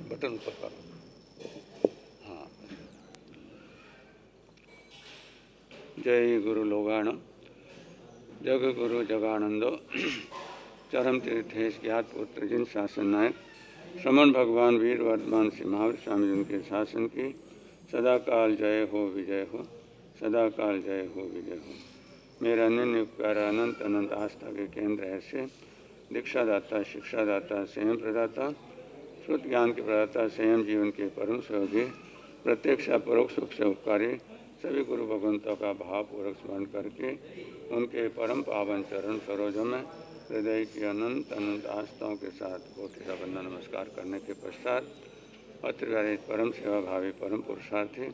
Button ऊपर करो। हाँ, जय गुरु लोगाण जग गुरु जगानंदो चरम तीर्थेश ज्ञात पुत्र जिन शासन नायक श्रमण भगवान वीर वर्धमान श्री महावीर स्वामी जिनके शासन की सदाकाल जय हो विजय हो, सदाकाल जय हो विजय हो। मेरा अनन्य उपकार अनंत अनंत आस्था के केंद्र ऐसे दीक्षादाता शिक्षादाता संयम प्रदाता श्रुत ज्ञान के प्रदाता संयम जीवन के परम सहयोगी प्रत्यक्ष परोक्ष सुख से उपकारी सभी गुरु भगवंतों का भावपूर्वक स्मरण करके उनके परम पावन चरण सरोजों में हृदय की अनंत अनंत आस्थाओं के साथ कोटि का बंदन नमस्कार करने के पश्चात अत्रिवारित परम सेवा भावी परम पुरुषार्थी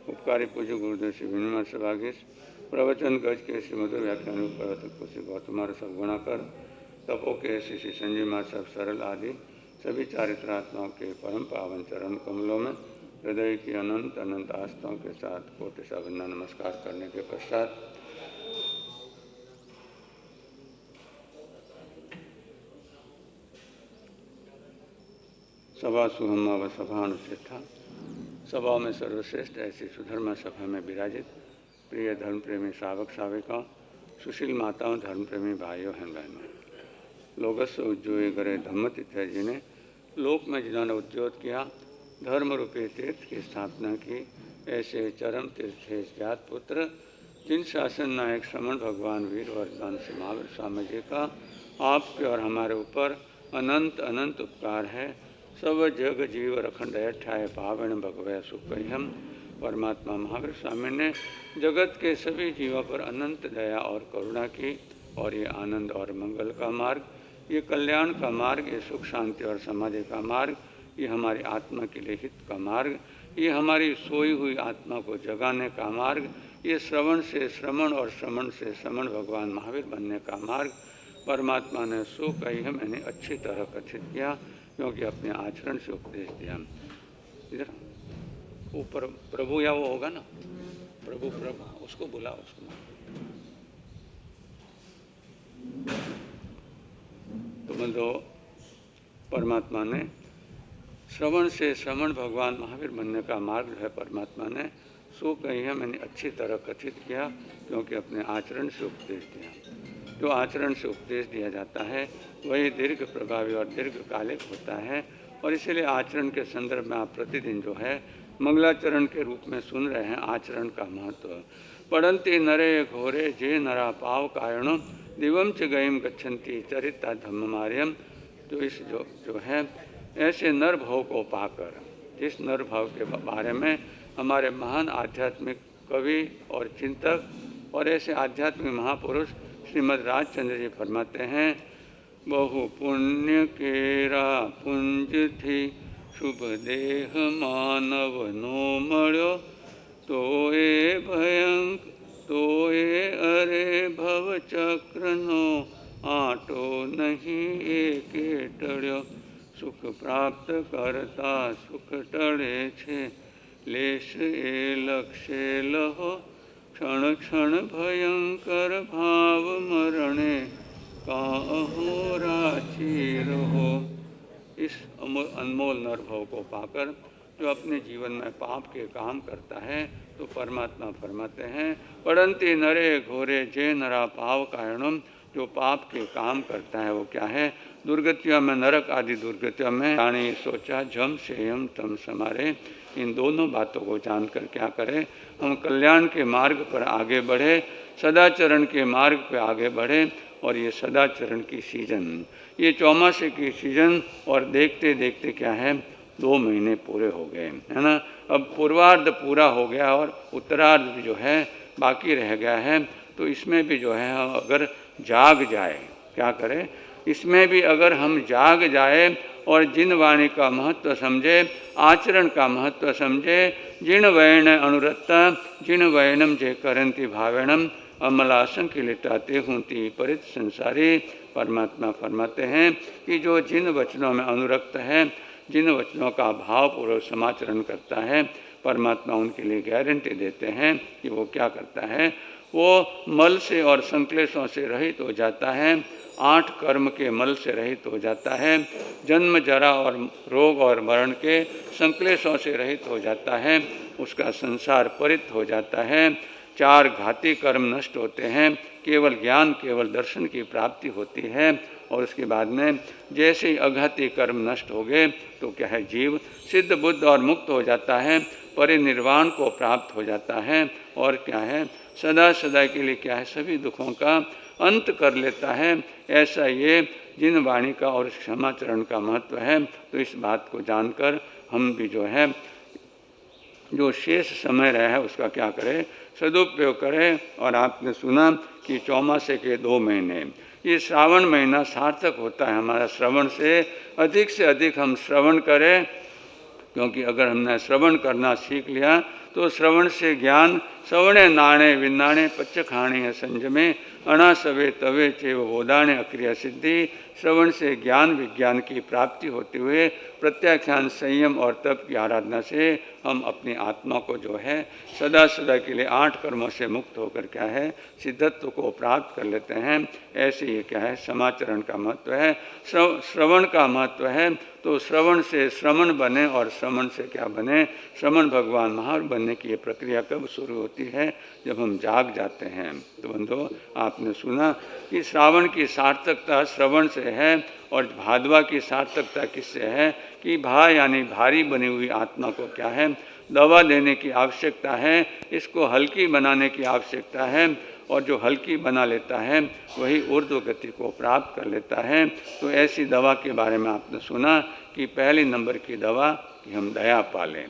उपकारी पूज्य गुरुदेव श्री विनिमय सभागीश प्रवचन गज के श्री मधुर व्याख्यान प्रवर्तक श्री गौतमार सब गुणाकर तपो के श्री संजीव माँ सब सरल आदि सभी चारित्रात्माओं के परम पावन चरण कमलों में हृदय की अनंत अनंत आस्थाओं के साथ कोटि सा वंदन नमस्कार करने के पश्चात सभा सुहमा व सभानुष्ठा सभा में सर्वश्रेष्ठ ऐसी सुधर्मा सभा में विराजित प्रिय धर्म प्रेमी श्रावक श्राविकाओं सुशील माताओं धर्म प्रेमी भाइयों हैं बहनों। लोगस उज्जोए गरे धम्म तिथ्य जी ने लोक में जिन्होंने उद्योत किया धर्म रूपी तीर्थ की स्थापना की ऐसे चरम तीर्थेश ज्ञात पुत्र जिन शासन नायक श्रमण भगवान वीर वर्धमान श्री महावीर स्वामी जी का आपके और हमारे ऊपर अनंत अनंत उपकार है। सब जग जीव रखंड अठाए पावन भगवय सुखम परमात्मा महावीर स्वामी ने जगत के सभी जीवों पर अनंत दया और करुणा की और ये आनंद और मंगल का मार्ग, ये कल्याण का मार्ग, ये सुख शांति और समाधि का मार्ग, ये हमारी आत्मा के लिए हित का मार्ग, ये हमारी सोई हुई आत्मा को जगाने का मार्ग, ये श्रवण से श्रमण और श्रमण से श्रमण भगवान महावीर बनने का मार्ग परमात्मा ने सुकही मैंने अच्छी तरह कथित किया क्योंकि अपने आचरण से उपदेश दिया। इधर ऊपर प्रभु या वो होगा ना, प्रभु प्रभु उसको बुला उसको। तो मतलब परमात्मा ने श्रवण से श्रवण भगवान महावीर बनने का मार्ग जो है परमात्मा ने सो कही है मैंने अच्छी तरह कथित किया क्योंकि अपने आचरण से उपदेश दिया। जो आचरण से उपदेश दिया जाता है वही दीर्घ प्रभावी और दीर्घकालिक होता है और इसीलिए आचरण के संदर्भ में आप प्रतिदिन जो है मंगलाचरण के रूप में सुन रहे हैं आचरण का महत्व। पढ़ंती नरे घोरे जे नरा पाव कायणो दिवम च गयम गच्छन्ति चरिता धम्म मार्यम। तो इस जो है ऐसे नर भाव को पाकर, जिस नर भाव के बारे में हमारे महान आध्यात्मिक कवि और चिंतक और ऐसे आध्यात्मिक महापुरुष श्रीमद् राजचंद्र जी फरमाते हैं, बहु पुण्य केरा पुंज थी शुभ देह मानव नो मळ्यो तोए भयंक तोए अरे भव चक्र नो आटो नहीं एके टळ्यो। सुख प्राप्त करता सुख टळे छे लेश ए लक्ष्य लहो क्षण क्षण भयंकर भाव मरणे काहो राची रहो। इस अनमोल नरभव को पाकर जो अपने जीवन में पाप के काम करता है तो परमात्मा फरमाते हैं, पढ़ंती नरे घोरे जे नरा पाव कायणम। जो पाप के काम करता है वो क्या है, दुर्गतियों में नरक आदि दुर्गतियों में जाने सोचा जम सेयम तम समारे। इन दोनों बातों को जानकर क्या करें, हम कल्याण के मार्ग पर आगे बढ़े, सदाचरण के मार्ग पर आगे बढ़े। और ये सदाचरण की सीजन, ये चौमासे की सीजन और देखते देखते क्या है 2 महीने पूरे हो गए है ना। अब पूर्वार्ध पूरा हो गया और उत्तरार्ध भी जो है बाकी रह गया है। तो इसमें भी जो है हम अगर जाग जाए, क्या करें, इसमें भी अगर हम जाग जाए और जिन वाणी का महत्व समझे, आचरण का महत्व समझे, जिन वैण अनुरत्ता जिन वैनम जे करंती भावेणम अमलासन की लिटाते होती परित संसारी। परमात्मा फरमाते हैं कि जो जिन वचनों में अनुरक्त है, जिन वचनों का भावपूर्वक समाचरण करता है, परमात्मा उनके लिए गारंटी देते हैं कि वो क्या करता है, वो मल से और संक्लेशों से रहित हो जाता है, 8 कर्म के मल से रहित हो जाता है, जन्म जरा और रोग और मरण के संक्लेशों से रहित हो जाता है, उसका संसार परित हो जाता है। 4 घाती कर्म नष्ट होते हैं, केवल ज्ञान केवल दर्शन की प्राप्ति होती है। और उसके बाद में जैसे ही अघाती कर्म नष्ट हो गए तो क्या है, जीव सिद्ध बुद्ध और मुक्त हो जाता है, परिनिर्वाण को प्राप्त हो जाता है और क्या है, सदा सदा के लिए क्या है, सभी दुखों का अंत कर लेता है। ऐसा ये जिन वाणी का और क्षमाचरण का महत्व है, तो इस बात को जानकर हम भी जो है, जो शेष समय रहा है उसका क्या करें, सदुपयोग करें। और आपने सुना कि चौमासे के 2 महीने, ये श्रावण महीना सार्थक होता है हमारा श्रवण से अधिक हम श्रवण करें, क्योंकि अगर हमने श्रवण करना सीख लिया तो श्रवण से ज्ञान, श्रवणे नाणे विनाणे पच्चखाणे संजमे अणा सवे तवे चेव बोधाणे अक्रिया सिद्धि। श्रवण से ज्ञान विज्ञान की प्राप्ति होते हुए प्रत्याख्यान संयम और तप की आराधना से हम अपनी आत्मा को जो है सदा सदा के लिए 8 कर्मों से मुक्त होकर क्या है, सिद्धत्व को प्राप्त कर लेते हैं। ऐसे ही क्या है, समाचरण का महत्व है, श्रवण का महत्व है। तो श्रवण से श्रमण बने और श्रवण से क्या बने, श्रमण भगवान महावीर बनने की ये प्रक्रिया कब शुरू होती है, जब हम जाग जाते हैं। तो बंधु, आपने सुना कि श्रावण की सार्थकता श्रवण से है और भादवा की सार्थकता किससे है कि भा यानी भारी बनी हुई आत्मा को क्या है, दवा देने की आवश्यकता है, इसको हल्की बनाने की आवश्यकता है। और जो हल्की बना लेता है वही ऊर्ध्व गति को प्राप्त कर लेता है। तो ऐसी दवा के बारे में आपने सुना कि पहले नंबर की दवा कि हम दया पालें,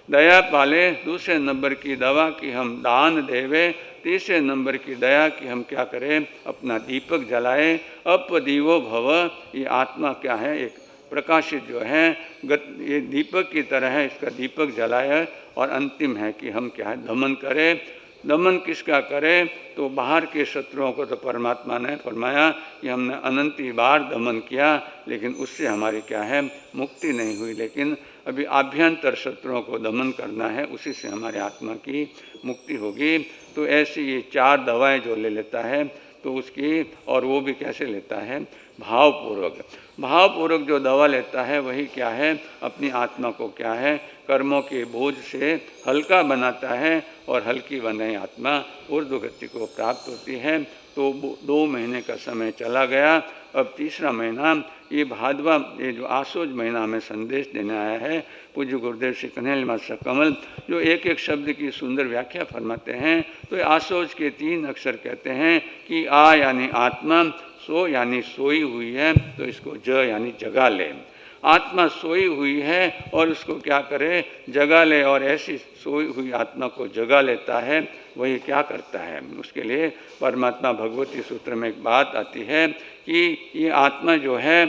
दया पालें। दूसरे नंबर की दवा कि हम दान देवें। तीसरे नंबर की दया कि हम क्या करें, अपना दीपक जलाएं। अपदीवो भव, ये आत्मा क्या है, एक प्रकाशित जो है ये दीपक की तरह है, इसका दीपक जलाए। और अंतिम है कि हम क्या है, दमन करें। दमन किसका करें, तो बाहर के शत्रुओं को तो परमात्मा ने फरमाया कि हमने अनंती बार दमन किया, लेकिन उससे हमारी क्या है, मुक्ति नहीं हुई। लेकिन अभी आभ्यंतर शत्रुओं को दमन करना है, उसी से हमारे आत्मा की मुक्ति होगी। तो ऐसी ये 4 दवाएं जो ले लेता है तो उसकी, और वो भी कैसे लेता है, भावपूर्वक। भावपूर्वक जो दवा लेता है वही क्या है, अपनी आत्मा को क्या है, कर्मों के बोझ से हल्का बनाता है और हल्की बनाई आत्मा ऊर्ध्व गति को प्राप्त होती है। तो 2 महीने का समय चला गया। अब तीसरा महीना, ये भादवा, ये जो आसोज महीना हमें संदेश देने आया है पूज्य गुरुदेव श्री कन्हैया मास्टर कमल, जो एक एक शब्द की सुंदर व्याख्या फरमाते हैं। तो ये आसोज के 3 अक्षर कहते हैं कि आ यानी आत्मा, सो यानी सोई हुई है, तो इसको ज यानी जगा ले। आत्मा सोई हुई है और उसको क्या करे, जगा ले। और ऐसी सोई हुई आत्मा को जगा लेता है, वही क्या करता है, उसके लिए परमात्मा भगवती सूत्र में एक बात आती है कि ये आत्मा जो है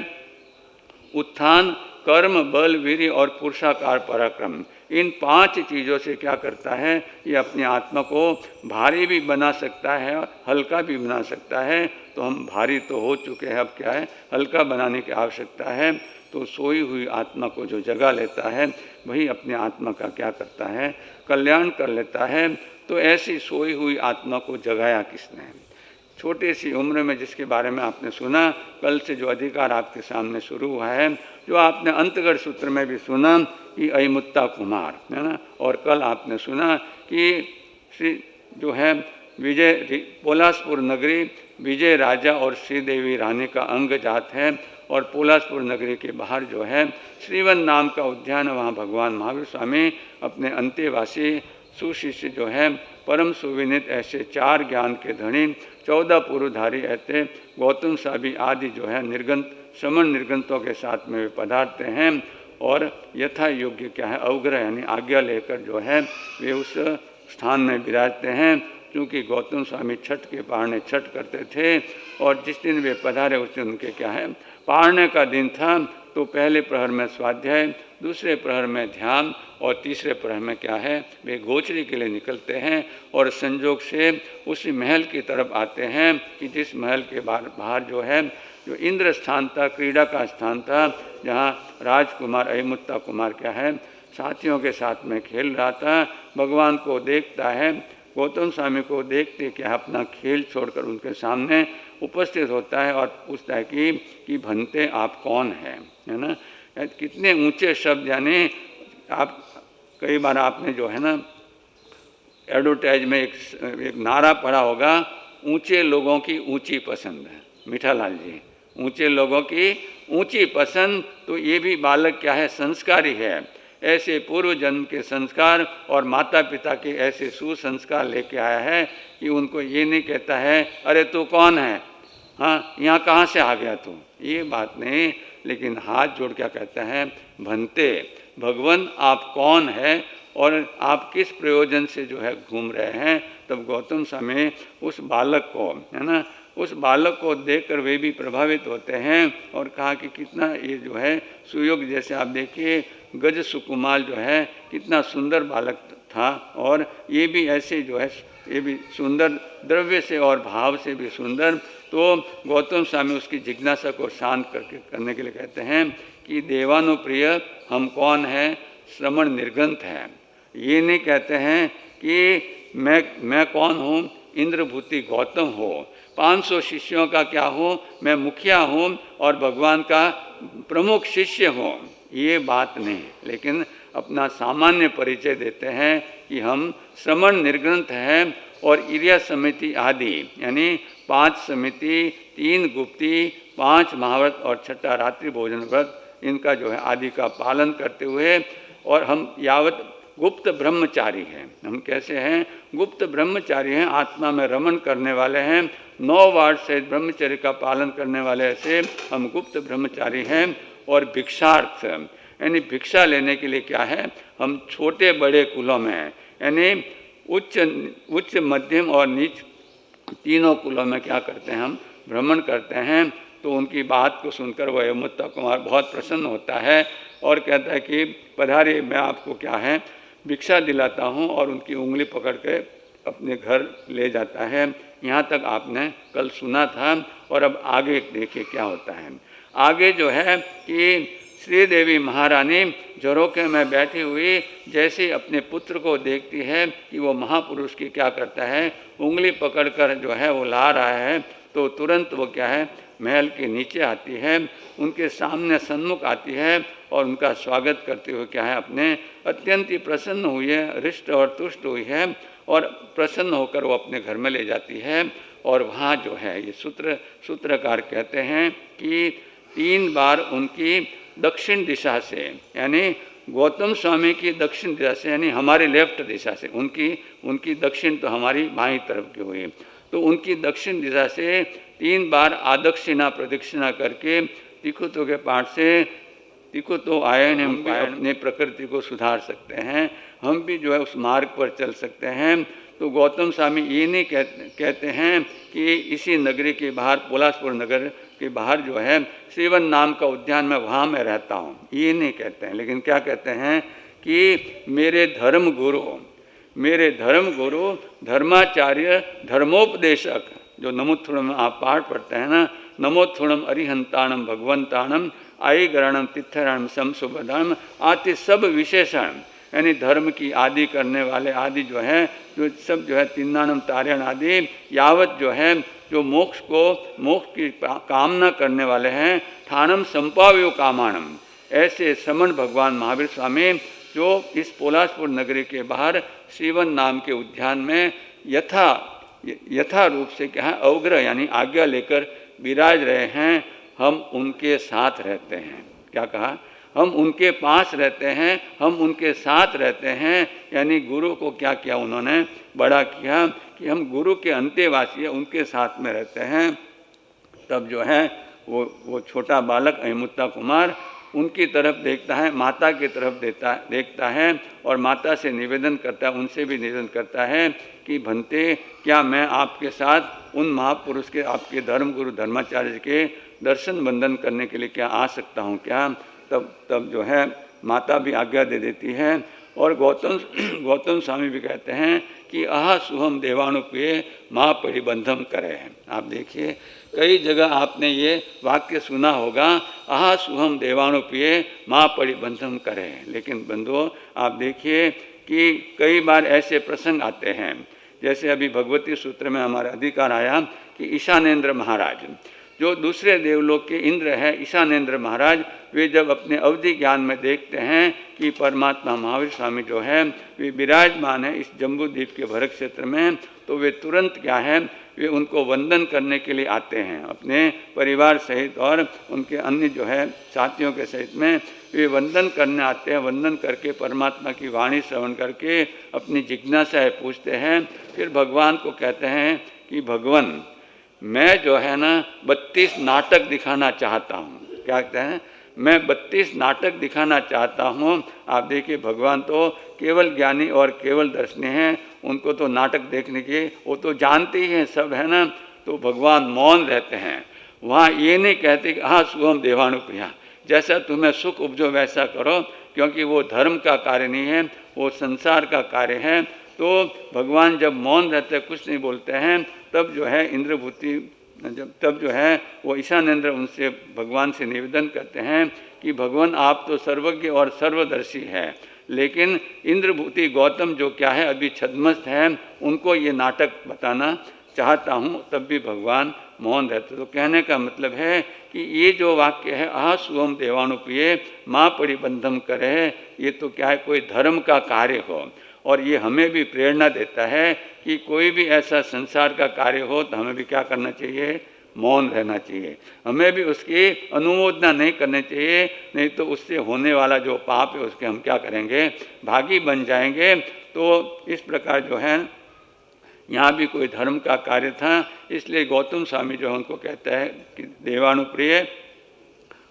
उत्थान, कर्म, बल, वीर्य और पुरुषाकार पराक्रम, इन 5 चीज़ों से क्या करता है, ये अपनी आत्मा को भारी भी बना सकता है, हल्का भी बना सकता है। तो हम भारी तो हो चुके हैं, अब क्या है, हल्का बनाने की आवश्यकता है। तो सोई हुई आत्मा को जो जगा लेता है वही अपनी आत्मा का क्या करता है, कल्याण कर लेता है। तो ऐसी सोई हुई आत्मा को जगाया किसने, छोटी सी उम्र में, जिसके बारे में आपने सुना। कल से जो अधिकार आपके सामने शुरू हुआ है, जो आपने अंतगढ़ सूत्र में भी सुना कि अयमुत्ता कुमार है ना, और कल आपने सुना कि श्री जो है विजय पोलासपुर नगरी, विजय राजा और श्रीदेवी रानी का अंग जात है। और पोलासपुर नगरी के बाहर जो है श्रीवन नाम का उद्यान है, वहाँ भगवान महावीर स्वामी अपने अंतेवासी सुशिष्य जो है परम सुविनित ऐसे 4 ज्ञान के धनी 14 पुरुधारी ऐसे गौतम साबी आदि जो है निर्गंत श्रमण निर्गंतों के साथ में वे पधारते हैं। और यथा योग्य क्या है, अवग्रह यानी आज्ञा लेकर जो है वे उस स्थान में विराजते हैं। क्योंकि गौतम स्वामी छठ के पहाड़ने छठ करते थे, और जिस दिन वे पधारे उस दिन उनके क्या है, पहाड़ने का दिन था। तो पहले प्रहर में स्वाध्याय, दूसरे प्रहर में ध्यान, और तीसरे प्रहर में क्या है, वे गोचरी के लिए निकलते हैं। और संजोग से उसी महल की तरफ आते हैं कि जिस महल के बाहर जो है, जो इंद्र स्थान था, क्रीड़ा का स्थान था, जहाँ राजकुमार अयमुत्ता कुमार क्या है, साथियों के साथ में खेल रहा था। भगवान को देखता है, गौतम स्वामी को देखते क्या अपना खेल छोड़कर उनके सामने उपस्थित होता है और पूछता है कि भंते आप कौन हैं, है ना। कितने ऊंचे शब्द, यानी आप कई बार आपने जो है ना एडवर्टाइज में एक नारा पढ़ा होगा, ऊंचे लोगों की ऊंची पसंद है, मीठालाल जी, ऊंचे लोगों की ऊंची पसंद। तो ये भी बालक क्या है, संस्कारी है। ऐसे पूर्व जन्म के संस्कार और माता पिता के ऐसे सुसंस्कार लेके आया है कि उनको ये नहीं कहता है अरे तू कौन है, हाँ यहाँ कहाँ से आ गया तू, ये बात नहीं, लेकिन हाथ जोड़ क्या कहता है, भंते, भगवान आप कौन है और आप किस प्रयोजन से जो है घूम रहे हैं। तब गौतम स्वामी उस बालक को, है ना, उस बालक को देखकर वे भी प्रभावित होते हैं और कहा कि कितना ये जो है सुयोग, जैसे आप देखिए गज सुकुमार जो है कितना सुंदर बालक था, और ये भी ऐसे जो है ये भी सुंदर द्रव्य से और भाव से भी सुंदर। तो गौतम स्वामी उसकी जिज्ञासा को शांत करने के लिए कहते हैं कि देवानुप्रिय हम कौन है, श्रमण निर्गंथ है। ये नहीं कहते हैं कि मैं कौन हूँ, इंद्रभूति गौतम हो, 500 शिष्यों का क्या हूँ, मैं मुखिया हूँ और भगवान का प्रमुख शिष्य हूँ, ये बात नहीं, लेकिन अपना सामान्य परिचय देते हैं कि हम श्रमण निर्ग्रंथ हैं और इरिया समिति आदि, यानी 5 समिति, 3 गुप्ती, 5 महाव्रत और 6ठा रात्रि भोजन व्रत, इनका जो है आदि का पालन करते हुए, और हम यावत गुप्त ब्रह्मचारी हैं। हम कैसे हैं, गुप्त ब्रह्मचारी हैं, आत्मा में रमण करने वाले हैं, 9 वार्ड से ब्रह्मचर्य का पालन करने वाले ऐसे हम गुप्त ब्रह्मचारी हैं। और भिक्षार्थ, यानी भिक्षा लेने के लिए क्या है, हम छोटे बड़े कुलों में हैं, यानी उच्च मध्यम और नीच तीनों कुलों में क्या करते हैं, हम भ्रमण करते हैं। तो उनकी बात को सुनकर वह यमुत्ता कुमार बहुत प्रसन्न होता है और कहता है कि पधारिए, मैं आपको क्या है भिक्षा दिलाता हूँ, और उनकी उंगली पकड़ के अपने घर ले जाता है। यहाँ तक आपने कल सुना था, और अब आगे देखिए क्या होता है। आगे जो है कि श्रीदेवी महारानी झरोखे में बैठी हुई जैसे अपने पुत्र को देखती है कि वो महापुरुष की क्या करता है, उंगली पकड़कर जो है वो ला रहा है, तो तुरंत वो क्या है महल के नीचे आती है, उनके सामने सन्मुख आती है और उनका स्वागत करते हुए क्या है अपने अत्यंत ही प्रसन्न हुई है, हृष्ट और तुष्ट हुई है, और प्रसन्न होकर वो अपने घर में ले जाती है। और वहाँ जो है ये सूत्रकार कहते हैं कि 3 बार उनकी दक्षिण दिशा से, यानी गौतम स्वामी की दक्षिण दिशा से, यानी हमारी लेफ्ट दिशा से, उनकी दक्षिण तो हमारी बाईं तरफ की हुई, तो उनकी दक्षिण दिशा से 3 बार आदक्षिणा प्रदक्षिणा करके तिखुतों के पाठ से तिखुतो आयन हम अपने प्रकृति को सुधार सकते हैं, हम भी जो है उस मार्ग पर चल सकते हैं। तो गौतम स्वामी ये नहीं कहते हैं कि इसी नगरी के बाहर, पोलासपुर नगर के बाहर जो है श्रीवन नाम का उद्यान में वहाँ मैं रहता हूँ, ये नहीं कहते हैं, लेकिन क्या कहते हैं कि मेरे धर्म गुरु धर्माचार्य धर्मोपदेशक, जो नमोत्थुणम में आप पाठ पढ़ते हैं ना, नमोत्थुणम अरिहंताणम भगवंताणम आई गरणम तिथरणम समसुबधम आति सब विशेषण, यानी धर्म की आदि करने वाले आदि जो है, जो सब जो है तिन्नानम तार्यण आदि यावत जो है, जो मोक्ष की कामना करने वाले हैं, ठाणम संपाव्यो कामाणम, ऐसे श्रमण भगवान महावीर स्वामी जो इस पोलासपुर नगरी के बाहर श्रीवन नाम के उद्यान में यथा रूप से क्या है अवग्रह, यानी आज्ञा लेकर विराज रहे हैं, हम उनके साथ रहते हैं। क्या कहा, हम उनके पास रहते हैं, हम उनके साथ रहते हैं, यानी गुरु को क्या किया उन्होंने बड़ा किया कि हम गुरु के अंतेवासी, उनके साथ में रहते हैं। तब जो है वो छोटा बालक अहिमुत्ता कुमार उनकी तरफ देखता है, माता की तरफ देखता है और माता से निवेदन करता है, उनसे भी निवेदन करता है कि भंते, क्या मैं आपके साथ उन महापुरुष के, आपके धर्म गुरु धर्माचार्य के दर्शन बंदन करने के लिए क्या आ सकता हूँ क्या। तब जो है माता भी आज्ञा दे देती है। और गौतम स्वामी भी कहते हैं कि आह सुहम देवानुप्रिय माँ परिबंधम करे। आप देखिए कई जगह आपने ये वाक्य सुना होगा, आह सुहम देवानुप्रिय माँ परिबंधम करे, लेकिन बंधुओं आप देखिए कि कई बार ऐसे प्रसंग आते हैं जैसे अभी भगवती सूत्र में हमारा अधिकार आया कि ईशानेंद्र महाराज, जो दूसरे देवलोक के इंद्र है, ईशानेंद्र महाराज, वे जब अपने अवधि ज्ञान में देखते हैं कि परमात्मा महावीर स्वामी जो है वे विराजमान है इस जम्बूद्वीप के भरत क्षेत्र में, तो वे तुरंत क्या है, वे उनको वंदन करने के लिए आते हैं अपने परिवार सहित और उनके अन्य जो है साथियों के सहित में वे वंदन करने आते हैं। वंदन करके परमात्मा की वाणी श्रवण करके अपनी जिज्ञासाएं पूछते हैं। फिर भगवान को कहते हैं कि भगवान, मैं जो है ना 32 नाटक दिखाना चाहता हूँ। क्या कहते हैं? मैं 32 नाटक दिखाना चाहता हूँ। आप देखिए, भगवान तो केवल ज्ञानी और केवल दर्शनी हैं, उनको तो नाटक देखने की वो तो जानते ही हैं सब, है ना। तो भगवान मौन रहते हैं। वहाँ ये नहीं कहते कि हाँ सुहम देवानुप्रिया, जैसा तुम्हें सुख उपजो वैसा करो, क्योंकि वो धर्म का कार्य नहीं है, वो संसार का कार्य है। तो भगवान जब मौन रहते हैं, कुछ नहीं बोलते हैं, तब जो है इंद्रभूति तब जो है वो ईशानेंद्र उनसे भगवान से निवेदन करते हैं कि भगवान आप तो सर्वज्ञ और सर्वदर्शी है, लेकिन इंद्रभूति गौतम जो क्या है अभी छद्मस्त है, उनको ये नाटक बताना चाहता हूँ। तब भी भगवान मौन रहते। तो कहने का मतलब है कि ये जो वाक्य है आह सुवम देवानुप्रिय माँ परिबंधम करे, ये तो क्या है कोई धर्म का कार्य हो, और ये हमें भी प्रेरणा देता है कि कोई भी ऐसा संसार का कार्य हो तो हमें भी क्या करना चाहिए, मौन रहना चाहिए। हमें भी उसकी अनुमोदना नहीं करनी चाहिए, नहीं तो उससे होने वाला जो पाप है उसके हम क्या करेंगे, भागी बन जाएंगे। तो इस प्रकार जो है यहाँ भी कोई धर्म का कार्य था, इसलिए गौतम स्वामी जो उनको कहता है कि देवानुप्रिय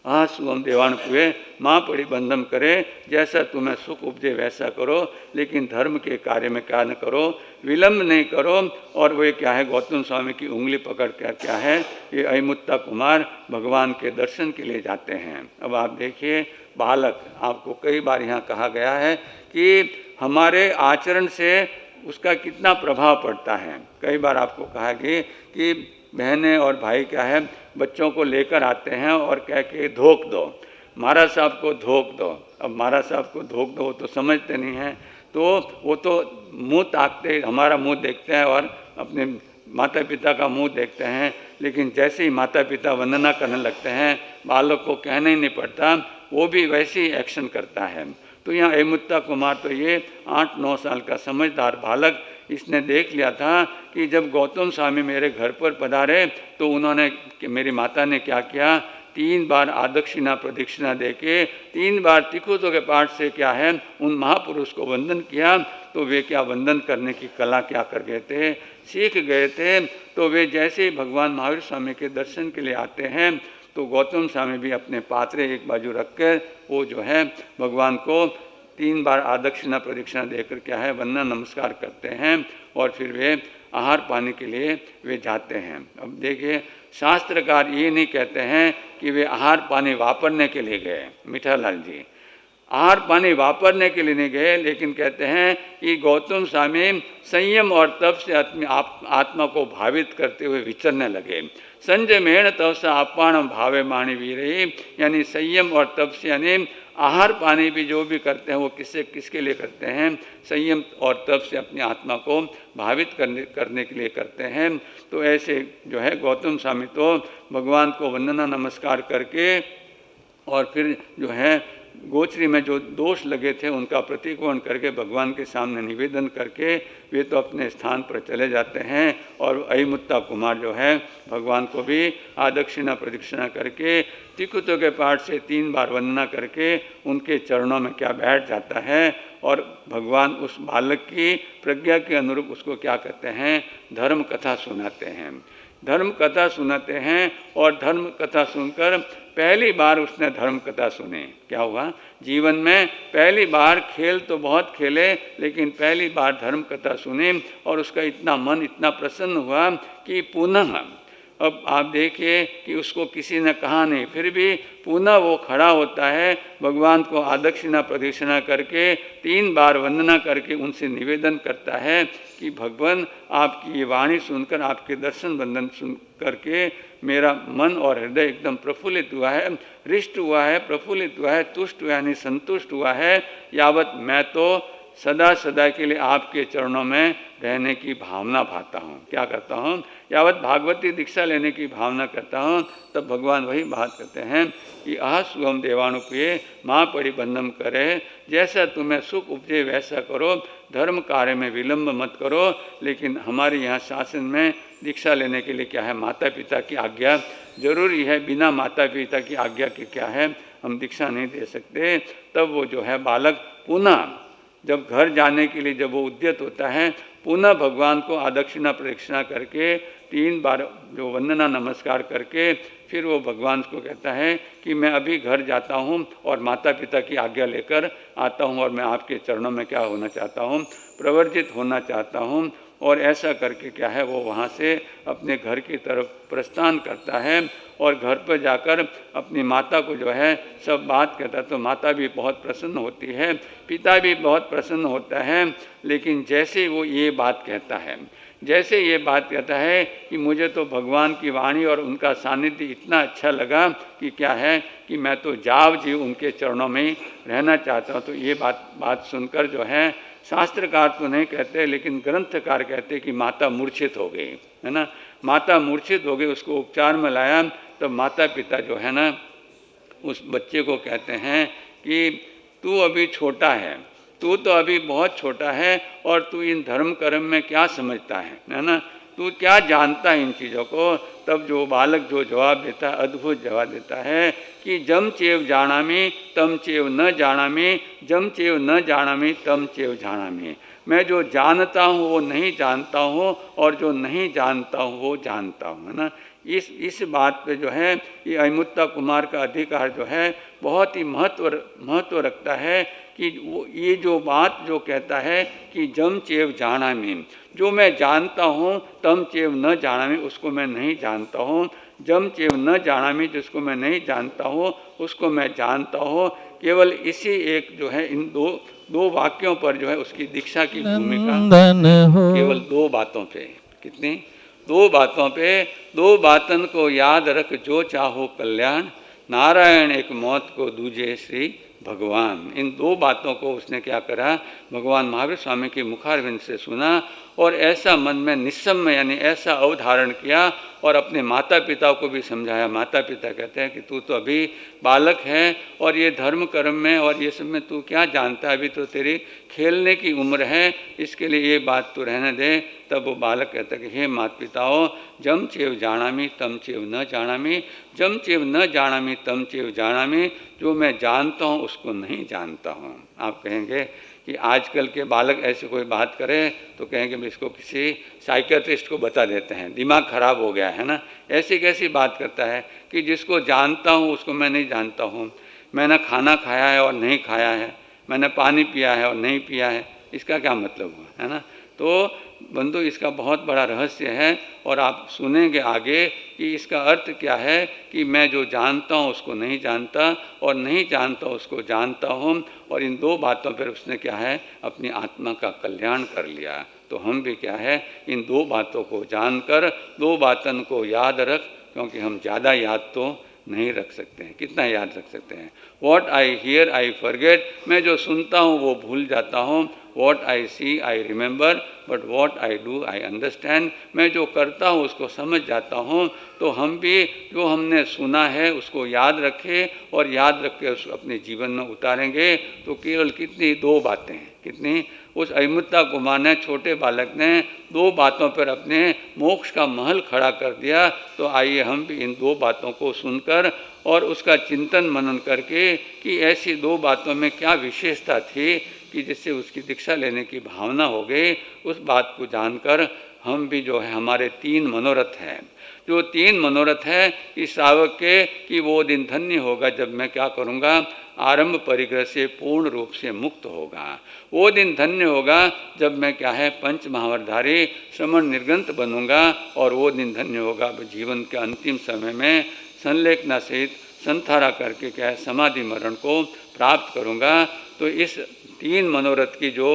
हाँ सुगम देवानुप्रिय माँ परिबंधन करे, जैसा तुम्हें सुख उपजे वैसा करो, लेकिन धर्म के कार्य में क्या न करो, विलम्ब नहीं करो। और वे क्या है, गौतम स्वामी की उंगली पकड़ कर क्या है, ये अहिमुत्ता कुमार भगवान के दर्शन के लिए जाते हैं। अब आप देखिए, बालक, आपको कई बार यहाँ कहा गया है कि हमारे आचरण से उसका कितना प्रभाव पड़ता है। कई बार आपको कहा गया कि बहनें और भाई क्या है, बच्चों को लेकर आते हैं और कह के धोख दो, महाराज साहब को धोख दो। अब महाराज साहब को धोख दो, वो तो समझते नहीं हैं, तो वो तो मुंह ताकते, हमारा मुंह देखते हैं और अपने माता पिता का मुंह देखते हैं, लेकिन जैसे ही माता पिता वंदना करने लगते हैं, बालक को कहना ही नहीं पड़ता, वो भी वैसे ही एक्शन करता है। तो यहाँ अहिमुत्ता कुमार तो ये 8-9 साल का समझदार बालक, इसने देख लिया था कि जब गौतम स्वामी मेरे घर पर पधारे तो उन्होंने, मेरी माता ने क्या किया, 3 बार आदक्षिणा प्रदक्षिणा देके 3 बार तिकुतों के पाठ से क्या है उन महापुरुष को वंदन किया। तो वे क्या वंदन करने की कला क्या कर गए थे, सीख गए थे। तो वे जैसे ही भगवान महावीर स्वामी के दर्शन के लिए आते हैं तो गौतम स्वामी भी अपने पात्रे एक बाजू रखकर वो जो है भगवान को 3 बार आदक्षिणा प्रदक्षिणा देकर क्या है वंदना नमस्कार करते हैं, और फिर वे आहार पाने के लिए वे जाते हैं। अब देखिए, शास्त्रकार ये नहीं कहते हैं कि वे आहार पानी वापरने के लिए गए, मीठालाल जी आहार पानी वापरने के लिए नहीं गए, लेकिन कहते हैं कि गौतम स्वामी संयम और तप से आत्मा को भावित करते हुए विचरने लगे। संयमेण तप से आपाण भावे माणी वीर, यानी संयम और तप से, यानी आहार पानी भी जो भी करते हैं वो किसके लिए करते हैं, संयम और तप से अपनी आत्मा को भावित करने के लिए करते हैं। तो ऐसे जो है गौतम स्वामी तो भगवान को वंदना नमस्कार करके और फिर जो है गोचरी में जो दोष लगे थे उनका प्रतिकोण करके भगवान के सामने निवेदन करके वे तो अपने स्थान पर चले जाते हैं। और अहिमुत्ता कुमार जो है भगवान को भी आदक्षिणा प्रदक्षिणा करके तिकुतों के पाठ से 3 बार वंदना करके उनके चरणों में क्या बैठ जाता है, और भगवान उस बालक की प्रज्ञा के अनुरूप उसको क्या कहते हैं, धर्म कथा सुनाते हैं। धर्म कथा सुनाते हैं, और धर्म कथा सुनकर पहली बार उसने धर्म कथा सुनी। क्या हुआ, जीवन में पहली बार, खेल तो बहुत खेले लेकिन पहली बार धर्म कथा सुनी, और उसका इतना मन इतना प्रसन्न हुआ कि पुनः, अब आप देखिए कि उसको किसी ने कहा नहीं, फिर भी पुनः वो खड़ा होता है, भगवान को आदक्षिणा प्रदक्षिणा करके 3 बार वंदना करके उनसे निवेदन करता है कि भगवान आपकी ये वाणी सुनकर, आपके दर्शन वंदन सुन करके मेरा मन और हृदय एकदम प्रफुल्लित हुआ है, हृष्ट हुआ है, प्रफुल्लित हुआ है, तुष्ट हुआ है, यानी संतुष्ट हुआ है। यावत मैं तो सदा सदा के लिए आपके चरणों में रहने की भावना पाता हूँ। क्या करता हूँ? यावत भागवती दीक्षा लेने की भावना करता हूँ, तब भगवान वही बात करते हैं कि आह सुगम देवानुप्रिय माँ परिबंधम करे, जैसा तुम्हें सुख उपजे वैसा करो, धर्म कार्य में विलंब मत करो। लेकिन हमारे यहाँ शासन में दीक्षा लेने के लिए क्या है? माता पिता की आज्ञा जरूरी है। बिना माता पिता की आज्ञा के क्या है, हम दीक्षा नहीं दे सकते। तब वो जो है बालक पुनः जब घर जाने के लिए जब वो उद्यत होता है, पुनः भगवान को आदक्षिणा प्रदक्षिणा करके 3 बार जो वंदना नमस्कार करके फिर वो भगवान को कहता है कि मैं अभी घर जाता हूँ और माता पिता की आज्ञा लेकर आता हूँ और मैं आपके चरणों में क्या होना चाहता हूँ? प्रवर्जित होना चाहता हूँ। और ऐसा करके क्या है, वो वहाँ से अपने घर की तरफ प्रस्थान करता है और घर पर जाकर अपनी माता को जो है सब बात कहता है। तो माता भी बहुत प्रसन्न होती है, पिता भी बहुत प्रसन्न होता है। लेकिन जैसे वो ये बात कहता है, जैसे ये बात कहता है कि मुझे तो भगवान की वाणी और उनका सानिध्य इतना अच्छा लगा कि क्या है कि मैं तो जाव जी उनके चरणों में ही रहना चाहता हूँ। तो ये बात सुनकर जो है, शास्त्रकार तो नहीं कहते लेकिन ग्रंथकार कहते कि माता मूर्छित हो गई, है ना। माता मूर्छित हो गई, उसको उपचार में लाया। तब माता पिता जो है ना, उस बच्चे को कहते हैं कि तू अभी छोटा है, तू तो अभी बहुत छोटा है और तू इन धर्म कर्म में क्या समझता है ना, तू क्या जानता है इन चीज़ों को। तब जो बालक जो जवाब देता है, अद्भुत जवाब देता है कि जम चेव जानामि तम चेव न जानामि, जम चेव न जानामि तम चेव जानामि। मैं जो जानता हूँ वो नहीं जानता हूँ और जो नहीं जानता हूँ वो जानता हूँ, है ना। इस बात पे जो है ये अहिमुत्ता कुमार का अधिकार जो है बहुत ही महत्व रखता है कि वो ये जो बात जो कहता है कि जम चेव जानामि, जो मैं जानता हूँ, तम चेव न जानामि, उसको मैं नहीं जानता हूँ। जम चेव न जानामि, जिसको मैं नहीं जानता हूँ उसको मैं जानता हूँ। केवल इसी एक जो है इन दो वाक्यों पर जो है उसकी दीक्षा की भूमिका, केवल 2 बातों पे, कितनी 2 बातों पे, 2 बातन को याद रख जो चाहो कल्याण, नारायण एक मौत को दूजे श्री भगवान। इन 2 बातों को उसने क्या करा, भगवान महावीर स्वामी की मुखारविंद से सुना और ऐसा मन में निस्सम यानी ऐसा अवधारण किया और अपने माता पिता को भी समझाया। माता पिता कहते हैं कि तू तो अभी बालक है और ये धर्म कर्म में और ये सब में तू क्या जानता है, अभी तो तेरी खेलने की उम्र है, इसके लिए ये बात तू रहने दे। तब वो बालक कहता है कि हे माता पिताओं, जम चेव जानामि तम चेव न जानामि, जम चेव न जानामि तम चेव जानामि, जो मैं जानता हूँ उसको नहीं जानता हूँ। आप कहेंगे कि आजकल के बालक ऐसे कोई बात करे तो कहेंगे कि इसको किसी साइकियाट्रिस्ट को बता देते हैं, दिमाग खराब हो गया है ना। ऐसी कैसी बात करता है कि जिसको जानता हूँ उसको मैं नहीं जानता हूँ, मैंने खाना खाया है और नहीं खाया है, मैंने पानी पिया है और नहीं पिया है, इसका क्या मतलब हुआ, है ना। तो बंधु इसका बहुत बड़ा रहस्य है और आप सुनेंगे आगे कि इसका अर्थ क्या है कि मैं जो जानता हूँ उसको नहीं जानता और नहीं जानता उसको जानता हूँ। और इन 2 बातों पर उसने क्या है, अपनी आत्मा का कल्याण कर लिया। तो हम भी क्या है, इन 2 बातों को जानकर 2 बातों को याद रख, क्योंकि हम ज़्यादा याद तो नहीं रख सकते हैं। कितना याद रख सकते हैं? What I hear I forget, मैं जो सुनता हूँ वो भूल जाता हूँ। What I see I remember, but what I do I understand, मैं जो करता हूँ उसको समझ जाता हूँ। तो हम भी जो हमने सुना है उसको याद रखें और याद रख के उसको अपने जीवन में उतारेंगे। तो केवल कितनी 2 बातें हैं, कितनी, उस अहिमुत्ता कुमार ने, छोटे बालक ने 2 बातों पर अपने मोक्ष का महल खड़ा कर दिया। तो आइए हम भी इन 2 बातों को सुनकर और उसका चिंतन मनन करके कि ऐसी 2 बातों में क्या विशेषता थी कि जिससे उसकी दीक्षा लेने की भावना हो गई, उस बात को जानकर हम भी जो है हमारे 3 मनोरथ हैं। जो 3 मनोरथ है इस श्रावक के कि वो दिन धन्य होगा जब मैं क्या करूँगा, आरंभ परिग्रह से पूर्ण रूप से मुक्त होगा। वो दिन धन्य होगा जब मैं क्या है, पंच महावरधारी श्रमण निर्गंत बनूंगा। और वो दिन धन्य होगा जीवन के अंतिम समय में संलेखना सहित संथारा करके क्या है, समाधि मरण को प्राप्त करूंगा। तो इस 3 मनोरथ की जो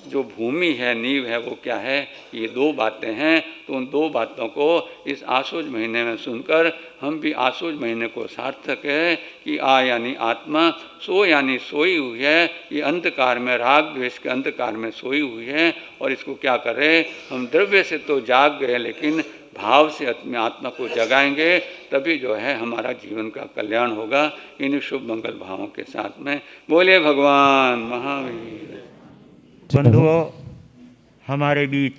जो भूमि है, नींव है, वो क्या है? ये दो बातें हैं। तो उन दो बातों को इस आशोज महीने में सुनकर हम भी आशोज महीने को सार्थक है कि आ यानी आत्मा, सो यानी सोई हुई है, ये अंधकार में, राग द्वेष के अंधकार में सोई हुई है। और इसको क्या करें? हम द्रव्य से तो जाग गए, लेकिन भाव से अपने आत्मा को जगाएंगे, तभी जो है हमारा जीवन का कल्याण होगा। इन शुभ मंगल भावों के साथ में बोले भगवान महावीर। बंधुओं, हमारे बीच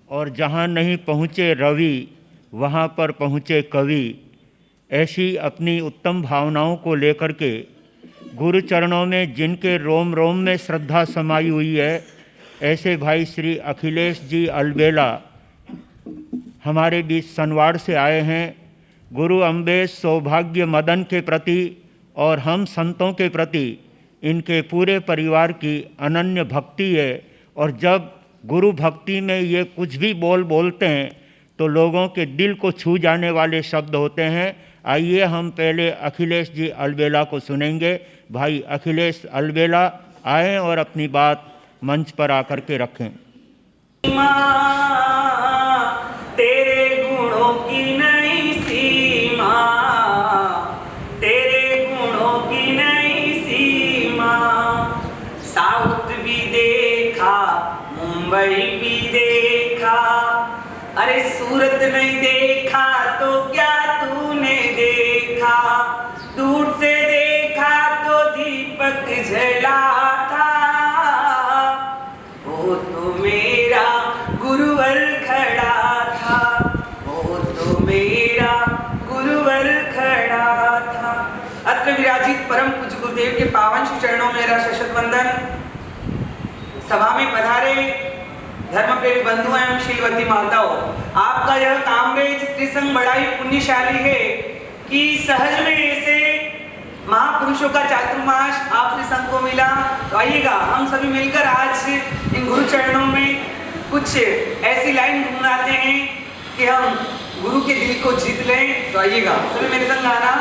और जहाँ नहीं पहुँचे रवि वहाँ पर पहुँचे कवि, ऐसी अपनी उत्तम भावनाओं को लेकर के गुरु चरणों में जिनके रोम रोम में श्रद्धा समाई हुई है, ऐसे भाई श्री अखिलेश जी अलबेला हमारे बीच सनवाड़ से आए हैं। गुरु अम्बेश सौभाग्य मदन के प्रति और हम संतों के प्रति इनके पूरे परिवार की अनन्य भक्ति है। और जब गुरु भक्ति में ये कुछ भी बोलते हैं तो लोगों के दिल को छू जाने वाले शब्द होते हैं। आइए हम पहले अखिलेश जी अलबेला को सुनेंगे। भाई अखिलेश अलबेला आएँ और अपनी बात मंच पर आकर के रखें। तेरे गुणों की नई सीमा, तेरे गुणों की नई सीमा। साउथ भी देखा, मुंबई भी देखा, अरे सूरत नहीं देखा तो क्या तूने देखा? दूर से देखा तो दीपक जला था, वो तो मेरा गुरुवर खड़ा था, वो तो मेरा गुरुवर खड़ा था। अत्र विराजित परम पूज्य गुरुदेव के पावन श्री चरणों में मेरा शतशत वंदन। सभा में पधारे धर्म प्रेमी बंधु एवं शीलवती माताओं, आपका यह कामरेज श्री संघ बड़ा ही पुण्यशाली है कि सहज में ऐसे महापुरुषों का चातुर्मास आपसे संघ को मिला। तो आइएगा हम सभी मिलकर आज इन गुरु चरणों में कुछ ऐसी लाइन गुनगुनाते हैं कि हम गुरु के दिल को जीत लें। तो आइएगा सभी मेरे संग गाना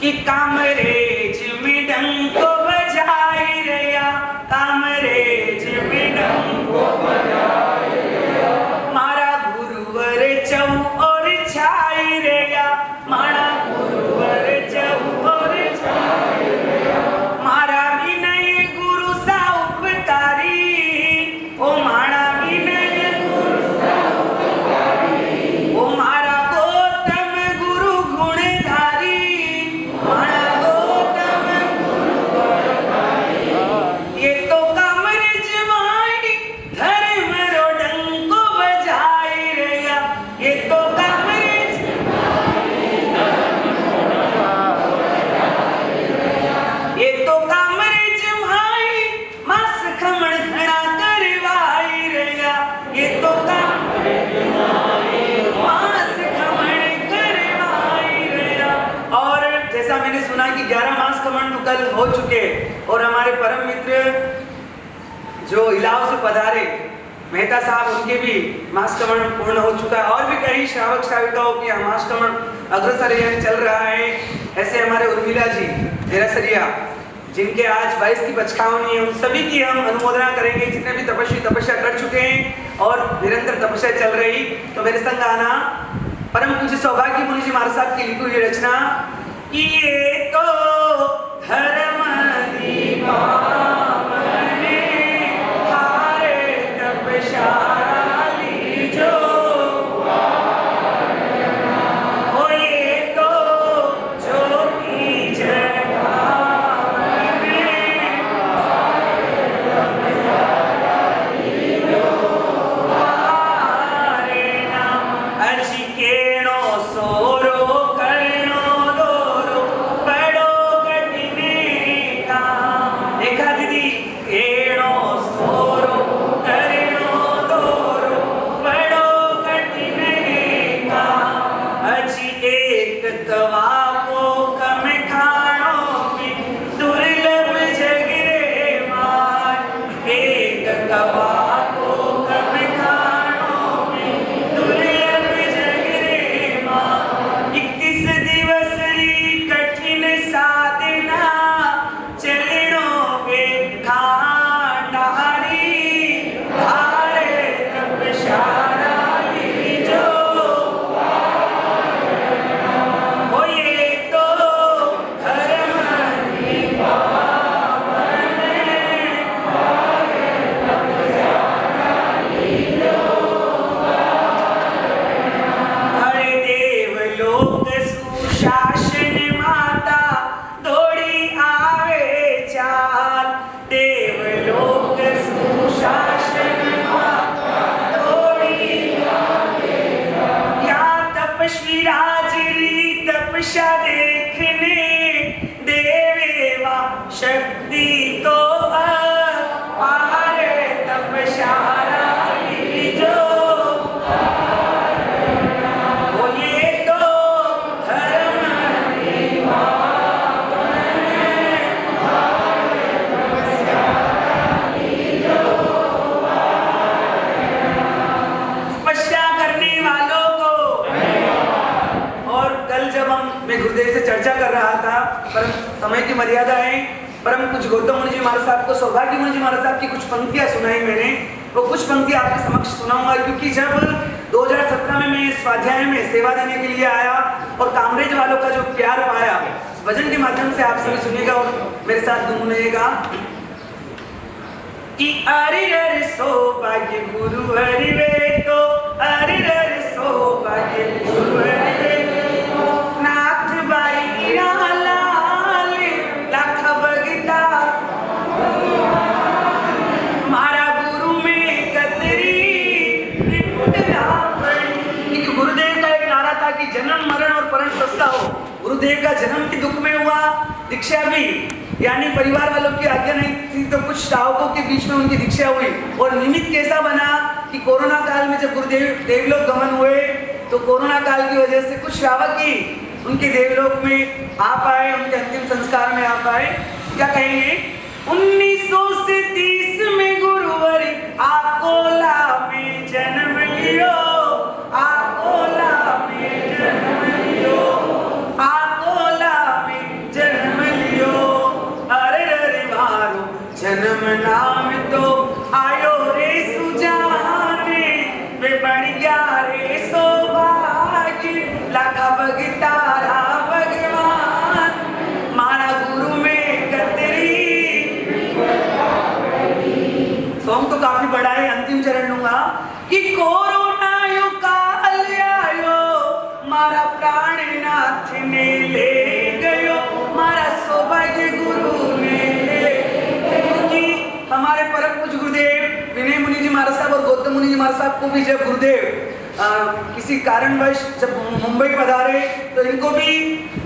कि कामरेज में डंको बजाए रया, कामरेज में डंको बजाए रया, मारा गुरुवर चौ और छाई रया, मारा गुरुवर चौ और छाई रया, मारा विनय गुरु सा उपकारी, ओ मारा विनय गुरु सा उपकारी, ओ मारा गौतम गुरु गुणधारी, मारा गौतम गुरु गुणधारी। ये तो कामरेज माई धर्म रो डंको बजाए रया, ये तो कामरेज ये तो कामरेज माई मास खमण घड़ा करवाई रया, ये तो कामरेज माई मास खमण करवाई रया। और जैसा मैंने सुना कि 11 मास खमण तो कल हो चुके और हमारे परम मित्र जो इलाव से पधारे मेहता साहब, उनके भी मासकमण पूर्ण हो चुका है और भी कई श्रावक श्राविकाओं की मासकमण अग्रसर चल रहा है। ऐसे हमारे उर्मिला जी देरासरिया, जिनके आज 22 की बचकावनी है, उन सभी की हम अनुमोदना करेंगे जितने भी तपस्वी तपस्या कर चुके हैं और निरंतर तपस्या चल रही। तो मेरे संग आना परम पूज्य सौभाग्य मुनि जी महाराज साहब की लिखी हुई रचना कि ये तो धर्म दीवान शाली जो ओ ये तो ज्योति जगावने हारे नाम अजी केणो सोरो करणो दोरो बड़ो कठिने तपस्या देखने देवेवा शक्ति तो अपार तपस्या जो बोलिए तो धर्म तपस्या करने वालों को। और कल जब मैं गुरुदेव से चर्चा कर रहा था, परम समय की मर्यादा है, परम कुछ गौतम मुनि जी महाराज साहब को, सौभाग्य मुनि जी महाराज साहब की कुछ पंक्तियां सुनाई मैंने, वो कुछ पंक्तियां आपके समक्ष सुनाऊंगा। क्योंकि जब 2017 में मैं स्वाध्याय में सेवा देने के लिए आया और कामरेज वालों का जो प्यार पाया, इस भजन के माध्यम से आप सभी सुनिएगा और मेरे साथ गुनगुनाइएगा कि अरे अरे सौभाग्य गुरु हरि वे तो, अरे अरे सौभाग्य गुरु हरि वे तो, नाथ बाई लाल लाख भगता मारा गुरु में कतरी त्रिपुट लापड़ी। गुरुदेव का एक नारा था कि जन्म मरण और परण सस्ता हो। गुरुदेव का जन्म भी दुख में हुआ, दीक्षा भी, यानी परिवार वालों की आज्ञा नहीं थी तो कुछ श्रावकों के बीच में उनकी दीक्षा हुई। और निमित्त कैसा बना कि कोरोना काल में जब गुरुदेव देवलोक गमन हुए तो कोरोना काल की वजह से कुछ श्रावक ही उनके देवलोक में आ पाए, उनके अंतिम संस्कार में आ पाए। क्या कहेंगे? 1930 में गुरुवर आकोला में जन्म लियो, आकोला में जन्म लियो, आकोला में जन्म लियो। अरे अरे वारो जन्म नाम तो आयो रे सुजाने, वे बढ़ गया रे सौभाग्य लाखा भगतारा भगवान मारा गुरु में कतरी। सॉन्ग तो काफी बड़ा है, अंतिम चरण लूंगा कि कोरोना यो काल आयो, मारा प्राणनाथ ने ले गयो, मारा सौभाग्य गुरु ने ले। क्योंकि हमारे परम पूज्य गुरुदेव विनय मुनि जी महाराज साहब और गौतम मुनि जी महाराज साहब को भी जब गुरुदेव किसी कारणवश जब मुंबई पधारे तो इनको भी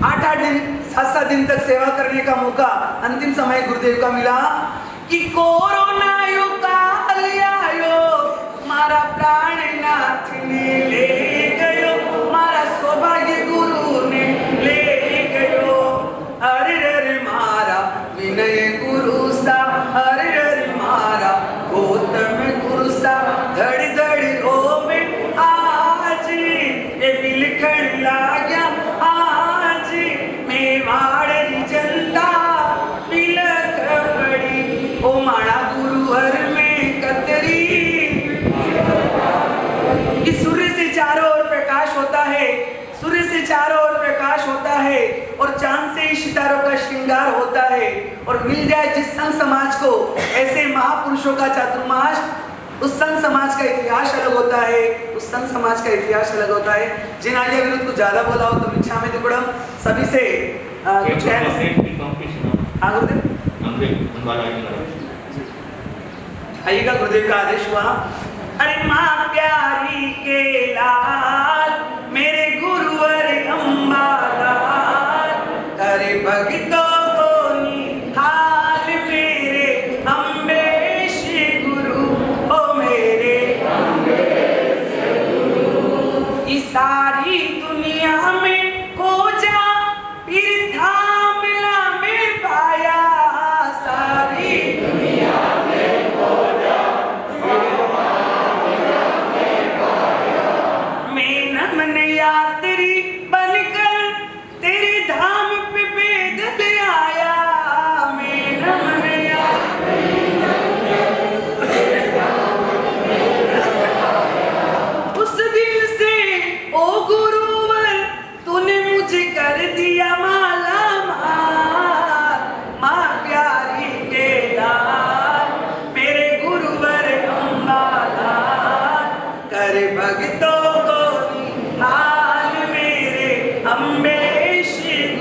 8-8 दिन 7-7 दिन तक सेवा करने का मौका अंतिम समय गुरुदेव का मिला कि कोरोना यो काल आयो, मारा प्राणनाथ ने ले गयो, मारा सौभाग्य गुरु ने ले गयो। अरे अरे मारा विनय गुरु सा, अरे अरे मारा गौतम गुरु सा, धड़ धड़ रोवे आज ये बिलखण लाग्या आज, मेवाड़ री जनता बिलख पड़ी, ओ माड़ा गुरु हर में कतरी। इस सूर्य से चारों ओर प्रकाश होता है, सूर्य से चारों ओर प्रकाश होता है और चांद से सितारों का श्रृंगार होता है। और मिल जाए जिस संत समाज को ऐसे महापुरुषों का चातुर्मास, उस संत समाज का इतिहास अलग होता है, उस संत समाज का इतिहास अलग होता है। जिन आज्ञा विरुद्ध कुछ ज्यादा बोला हो तो इच्छा में दुकड़म सभी से कुछ आइएगा। गुरुदेव का आदेश हुआ, अरे माँ प्यारी के लाल मेरे गुरुवर अम्बालाल, अरे भक्तों को निहाल मेरे अम्बेश गुरु, ओ मेरे अम्बेश गुरु। इस सारी दुनिया में खोजा फिर धाम ला में पाया, सारी दुनिया में खोजा मैं नमन यात्री बनकर तेरे धाम पे पैदल आया, मैं नमन यात्री उस दिल से ओ गुरुवर तूने मुझे कर दिया माला माल, माँ प्यारी के लाल मेरे गुरुवर अम्बालाल, कर भक्तों को निहाल मेरे अम्बेश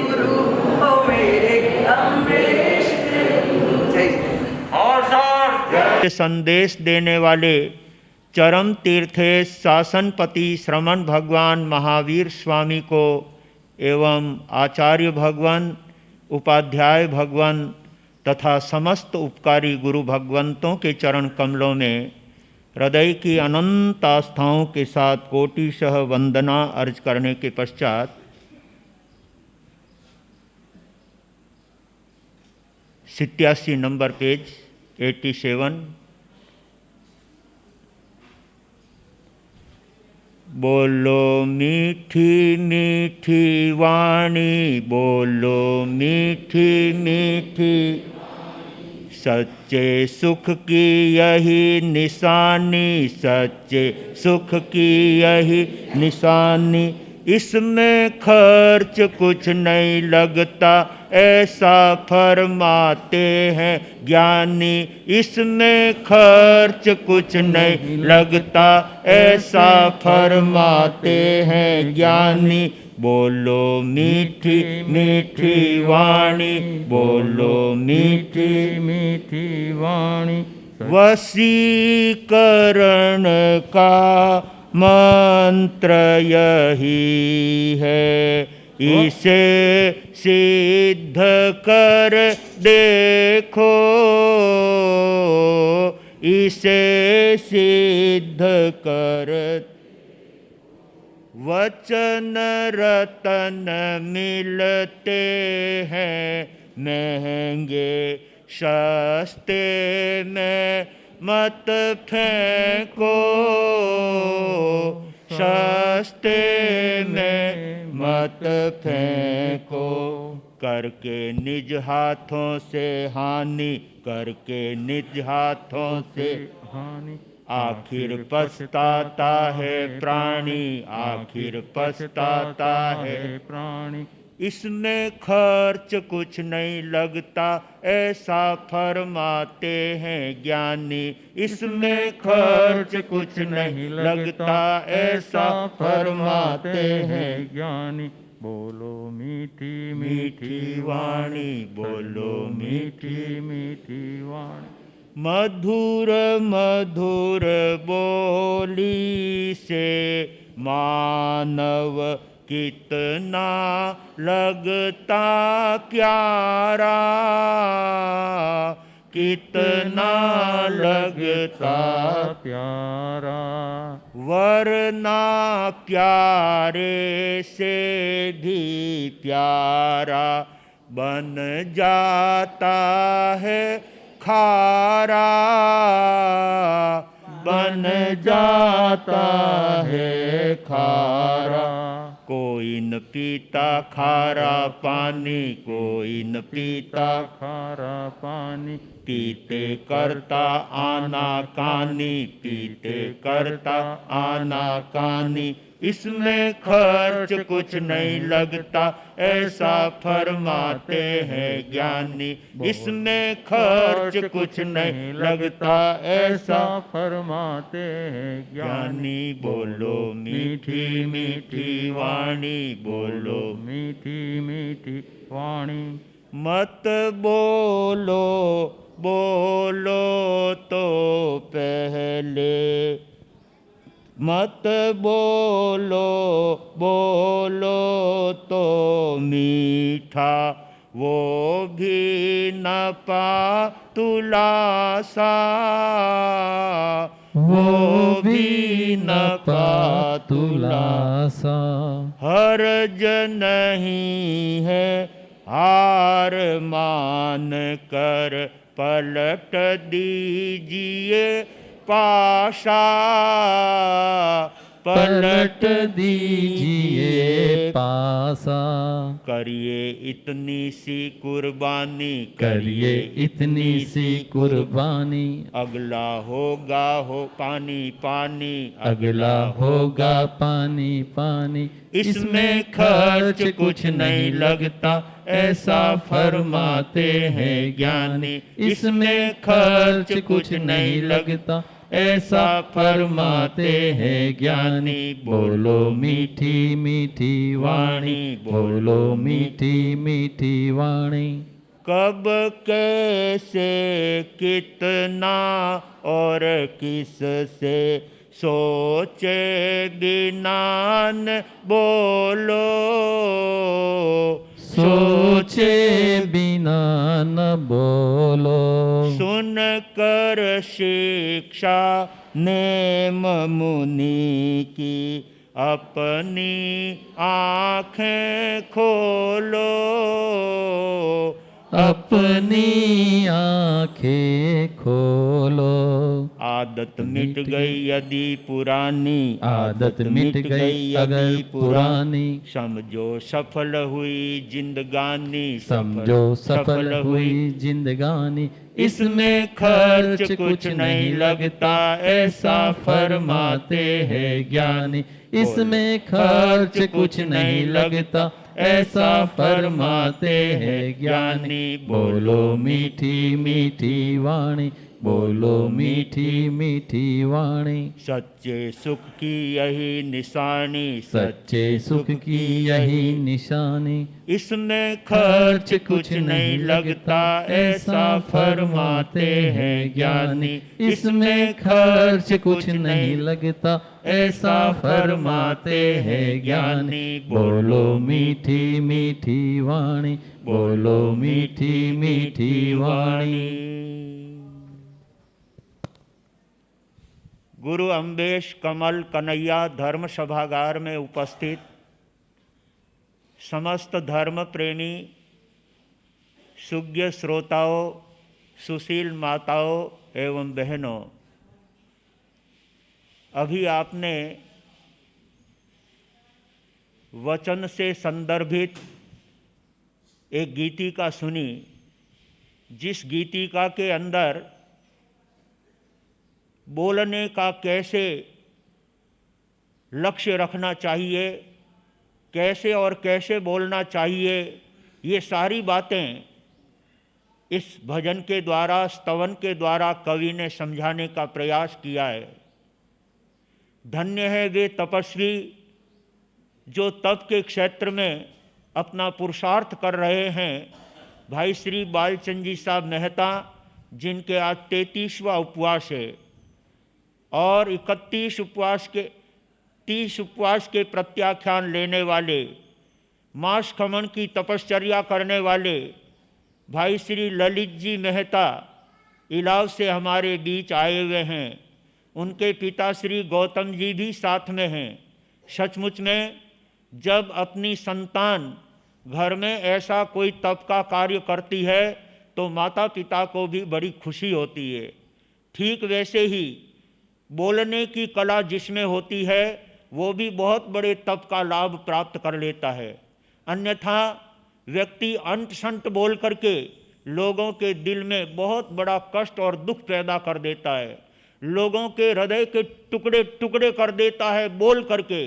गुरु, ओ मेरे अम्बेश गुरु। जय संदेश देने वाले चरम तीर्थेश शासनपति श्रमण भगवान महावीर स्वामी को एवं आचार्य भगवान, उपाध्याय भगवान तथा समस्त उपकारी गुरु भगवंतों के चरण कमलों में हृदय की अनंत आस्थाओं के साथ कोटिशः वंदना अर्ज करने के पश्चात 87 नंबर पेज 87। बोलो मीठी मीठी वाणी, बोलो मीठी मीठी, सच्चे सुख की यही निशानी, सच्चे सुख की यही निशानी। इसमें खर्च कुछ नहीं लगता, ऐसा फरमाते हैं ज्ञानी। इसमें खर्च कुछ नहीं लगता, ऐसा फरमाते हैं ज्ञानी। बोलो मीठी मीठी वाणी, बोलो मीठी मीठी वाणी। वशीकरण का मंत्र यही है, इसे सिद्ध कर देखो, इसे सिद्ध कर। वचन रतन मिलते हैं महंगे, सस्ते में मत फेंको, सस्ते में मत फेंको। करके निज हाथों से हानि, करके निज हाथों से हानि, आखिर पछताता है प्राणी, आखिर पछताता है प्राणी। इसमें खर्च कुछ नहीं लगता, ऐसा फरमाते हैं ज्ञानी। इसमें खर्च कुछ नहीं लगता, ऐसा फरमाते हैं ज्ञानी। बोलो मीठी मीठी वाणी, बोलो मीठी मीठी वाणी। मधुर मधुर बोली से मानव कितना लगता प्यारा, कितना लगता प्यारा। वरना प्यारे से भी प्यारा बन जाता है खारा, बन जाता है खारा। कोई न पीता खारा पानी, कोई न पीता खारा पानी। पीते करता आना कानी, पीते करता आना कानी। इसमें खर्च कुछ नहीं लगता, ऐसा फरमाते हैं ज्ञानी। इसमें खर्च कुछ नहीं लगता, ऐसा फरमाते हैं ज्ञानी। बोलो मीठी मीठी वाणी, बोलो मीठी मीठी वाणी। मत बोलो बोलो तो पहले, मत बोलो बोलो तो मीठा, वो भी न पा तुलासा, वो भी न पा तुलासा। हर्ज नहीं है हार मान कर, पलट दीजिए पाशा, पलट दीजिए पासा। करिए इतनी सी कुर्बानी, करिए इतनी सी कुर्बानी। अगला होगा हो पानी पानी, अगला होगा पानी पानी। इसमें खर्च कुछ नहीं लगता, ऐसा फरमाते हैं ज्ञानी। इसमें खर्च कुछ नहीं लगता, ऐसा फरमाते हैं ज्ञानी। बोलो मीठी मीठी वाणी, बोलो मीठी मीठी वाणी। कब कैसे कितना और किस से सोचे बिना न बोलो, सोचे बिना न बोलो। सुन कर शिक्षा नेम मुनि की, अपनी आँखें खोलो, अपनी आँखें खोलो। आदत मिट गई यदि पुरानी, आदत मिट गई अगर पुरानी, समझो सफल हुई जिंदगानी, समझो सफल हुई जिंदगानी। इसमें खर्च कुछ नहीं लगता, ऐसा फरमाते हैं ज्ञानी। इसमें खर्च कुछ नहीं लगता, ऐसा फरमाते हैं ज्ञानी। बोलो मीठी मीठी वाणी, बोलो मीठी मीठी वाणी। सच्चे सुख की यही निशानी, सच्चे सुख की यही निशानी। इसमें खर्च कुछ नहीं लगता, ऐसा फरमाते हैं ज्ञानी। इसमें खर्च कुछ नहीं लगता, ऐसा फरमाते हैं ज्ञानी। बोलो मीठी मीठी वाणी, बोलो मीठी मीठी वाणी। गुरु अम्बेश कमल कन्हैया धर्म सभागार में उपस्थित समस्त धर्म प्रेमी सुज्ञ श्रोताओं, सुशील माताओं एवं बहनों, अभी आपने वचन से संदर्भित एक गीतिका सुनी, जिस गीतिका के अंदर बोलने का कैसे लक्ष्य रखना चाहिए, कैसे और कैसे बोलना चाहिए, ये सारी बातें इस भजन के द्वारा, स्तवन के द्वारा कवि ने समझाने का प्रयास किया है। धन्य है वे तपस्वी जो तप के क्षेत्र में अपना पुरुषार्थ कर रहे हैं। भाई श्री बालचंद जी साहब मेहता, जिनके आज 33वां उपवास है और 31 उपवास के 30 उपवास के प्रत्याख्यान लेने वाले, मास खमन की तपश्चर्या करने वाले भाई श्री ललित जी मेहता इलाव से हमारे बीच आए हुए हैं। उनके पिता श्री गौतम जी भी साथ में हैं। सचमुच में जब अपनी संतान घर में ऐसा कोई तप का कार्य करती है तो माता पिता को भी बड़ी खुशी होती है। ठीक वैसे ही बोलने की कला जिसमें होती है वो भी बहुत बड़े तप का लाभ प्राप्त कर लेता है। अन्यथा व्यक्ति अंत संत बोल करके लोगों के दिल में बहुत बड़ा कष्ट और दुख पैदा कर देता है, लोगों के हृदय के टुकड़े टुकड़े कर देता है बोल करके।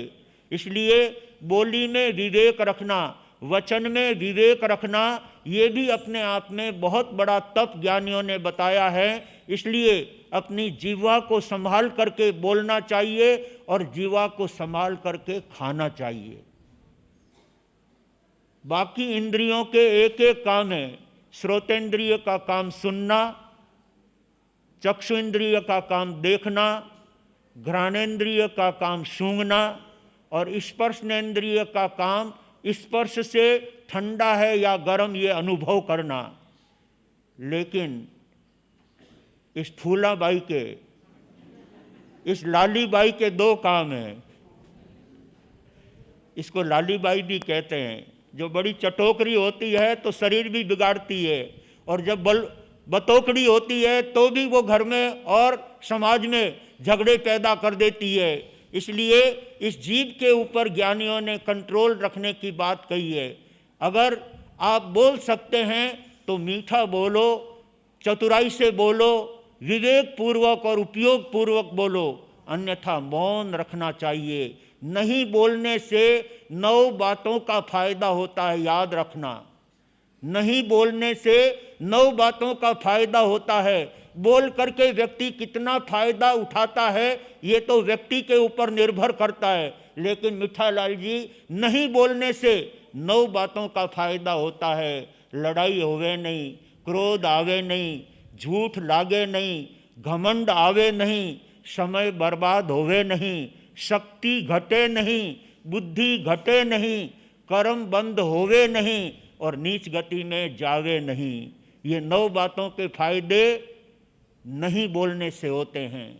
इसलिए बोली में विवेक रखना, वचन में विवेक रखना, ये भी अपने आप में बहुत बड़ा तप ज्ञानियों ने बताया है। इसलिए अपनी जीवा को संभाल करके बोलना चाहिए और जीवा को संभाल करके खाना चाहिए। बाकी इंद्रियों के एक एक काम है। श्रोतेंद्रिय का काम सुनना, चक्षु इंद्रिय का काम देखना, घ्राणेन्द्रिय का काम सूंघना और स्पर्शनेन्द्रिय का काम स्पर्श से ठंडा है या गर्म ये अनुभव करना। लेकिन इस फूलाबाई के, इस लालीबाई के दो काम हैं। इसको लालीबाई भी कहते हैं। जो बड़ी चटोकरी होती है तो शरीर भी बिगाड़ती है, और जब बतोकड़ी होती है तो भी वो घर में और समाज में झगड़े पैदा कर देती है। इसलिए इस जीभ के ऊपर ज्ञानियों ने कंट्रोल रखने की बात कही है। अगर आप बोल सकते हैं तो मीठा बोलो, चतुराई से बोलो, विवेक पूर्वक और उपयोग पूर्वक बोलो, अन्यथा मौन रखना चाहिए। नहीं बोलने से 9 बातों का फायदा होता है, याद रखना। नहीं बोलने से 9 बातों का फायदा होता है। बोल करके व्यक्ति कितना फायदा उठाता है ये तो व्यक्ति के ऊपर निर्भर करता है। लेकिन मिठालाल जी, नहीं बोलने से 9 बातों का फायदा होता है। लड़ाई होवे नहीं, क्रोध आवे नहीं, झूठ लागे नहीं, घमंड आवे नहीं, समय बर्बाद होवे नहीं, शक्ति घटे नहीं, बुद्धि घटे नहीं, कर्म बंद होवे नहीं और नीच गति में जावे नहीं। ये 9 बातों के फायदे नहीं बोलने से होते हैं।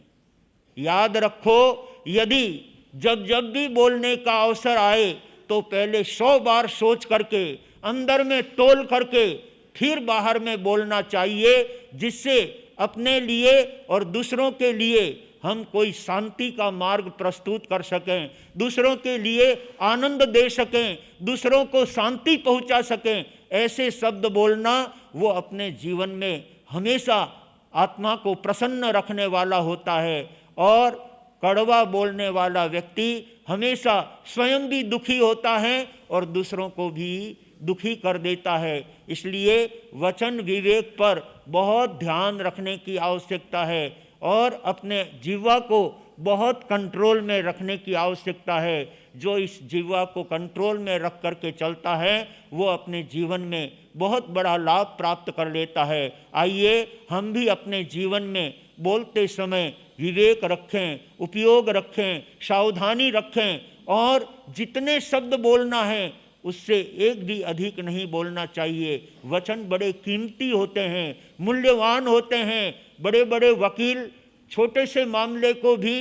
याद रखो, यदि जब जब भी बोलने का अवसर आए तो पहले 100 बार सोच करके, अंदर में तोल करके फिर बाहर में बोलना चाहिए, जिससे अपने लिए और दूसरों के लिए हम कोई शांति का मार्ग प्रस्तुत कर सकें, दूसरों के लिए आनंद दे सकें, दूसरों को शांति पहुंचा सकें। ऐसे शब्द बोलना वो अपने जीवन में हमेशा आत्मा को प्रसन्न रखने वाला होता है। और कड़वा बोलने वाला व्यक्ति हमेशा स्वयं भी दुखी होता है और दूसरों को भी दुखी कर देता है। इसलिए वचन विवेक पर बहुत ध्यान रखने की आवश्यकता है और अपने जीवा को बहुत कंट्रोल में रखने की आवश्यकता है। जो इस जीवा को कंट्रोल में रख करके चलता है वो अपने जीवन में बहुत बड़ा लाभ प्राप्त कर लेता है। आइए हम भी अपने जीवन में बोलते समय विवेक रखें, उपयोग रखें, सावधानी रखें और जितने शब्द बोलना है उससे एक भी अधिक नहीं बोलना चाहिए। वचन बड़े कीमती होते हैं, मूल्यवान होते हैं। बड़े बड़े वकील छोटे से मामले को भी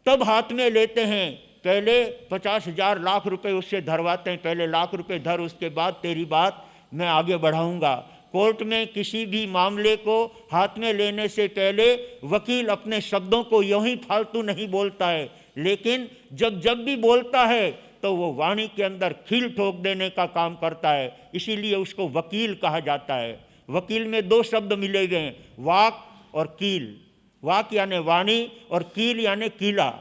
तब हाथ में लेते हैं, पहले 50,000 लाख रुपए उससे धरवाते हैं। पहले लाख रुपए धर, उसके बाद तेरी बात मैं आगे बढ़ाऊंगा। कोर्ट में किसी भी मामले को हाथ में लेने से पहले वकील अपने शब्दों को यूं ही फालतू नहीं बोलता है, लेकिन जब जब भी बोलता है तो वो वाणी के अंदर खील ठोक देने का काम करता है। इसीलिए उसको वकील कहा जाता है। वकील में 2 शब्द मिले हुए हैं, वाक और कील। वाक यानी वाणी और कील यानी कीला।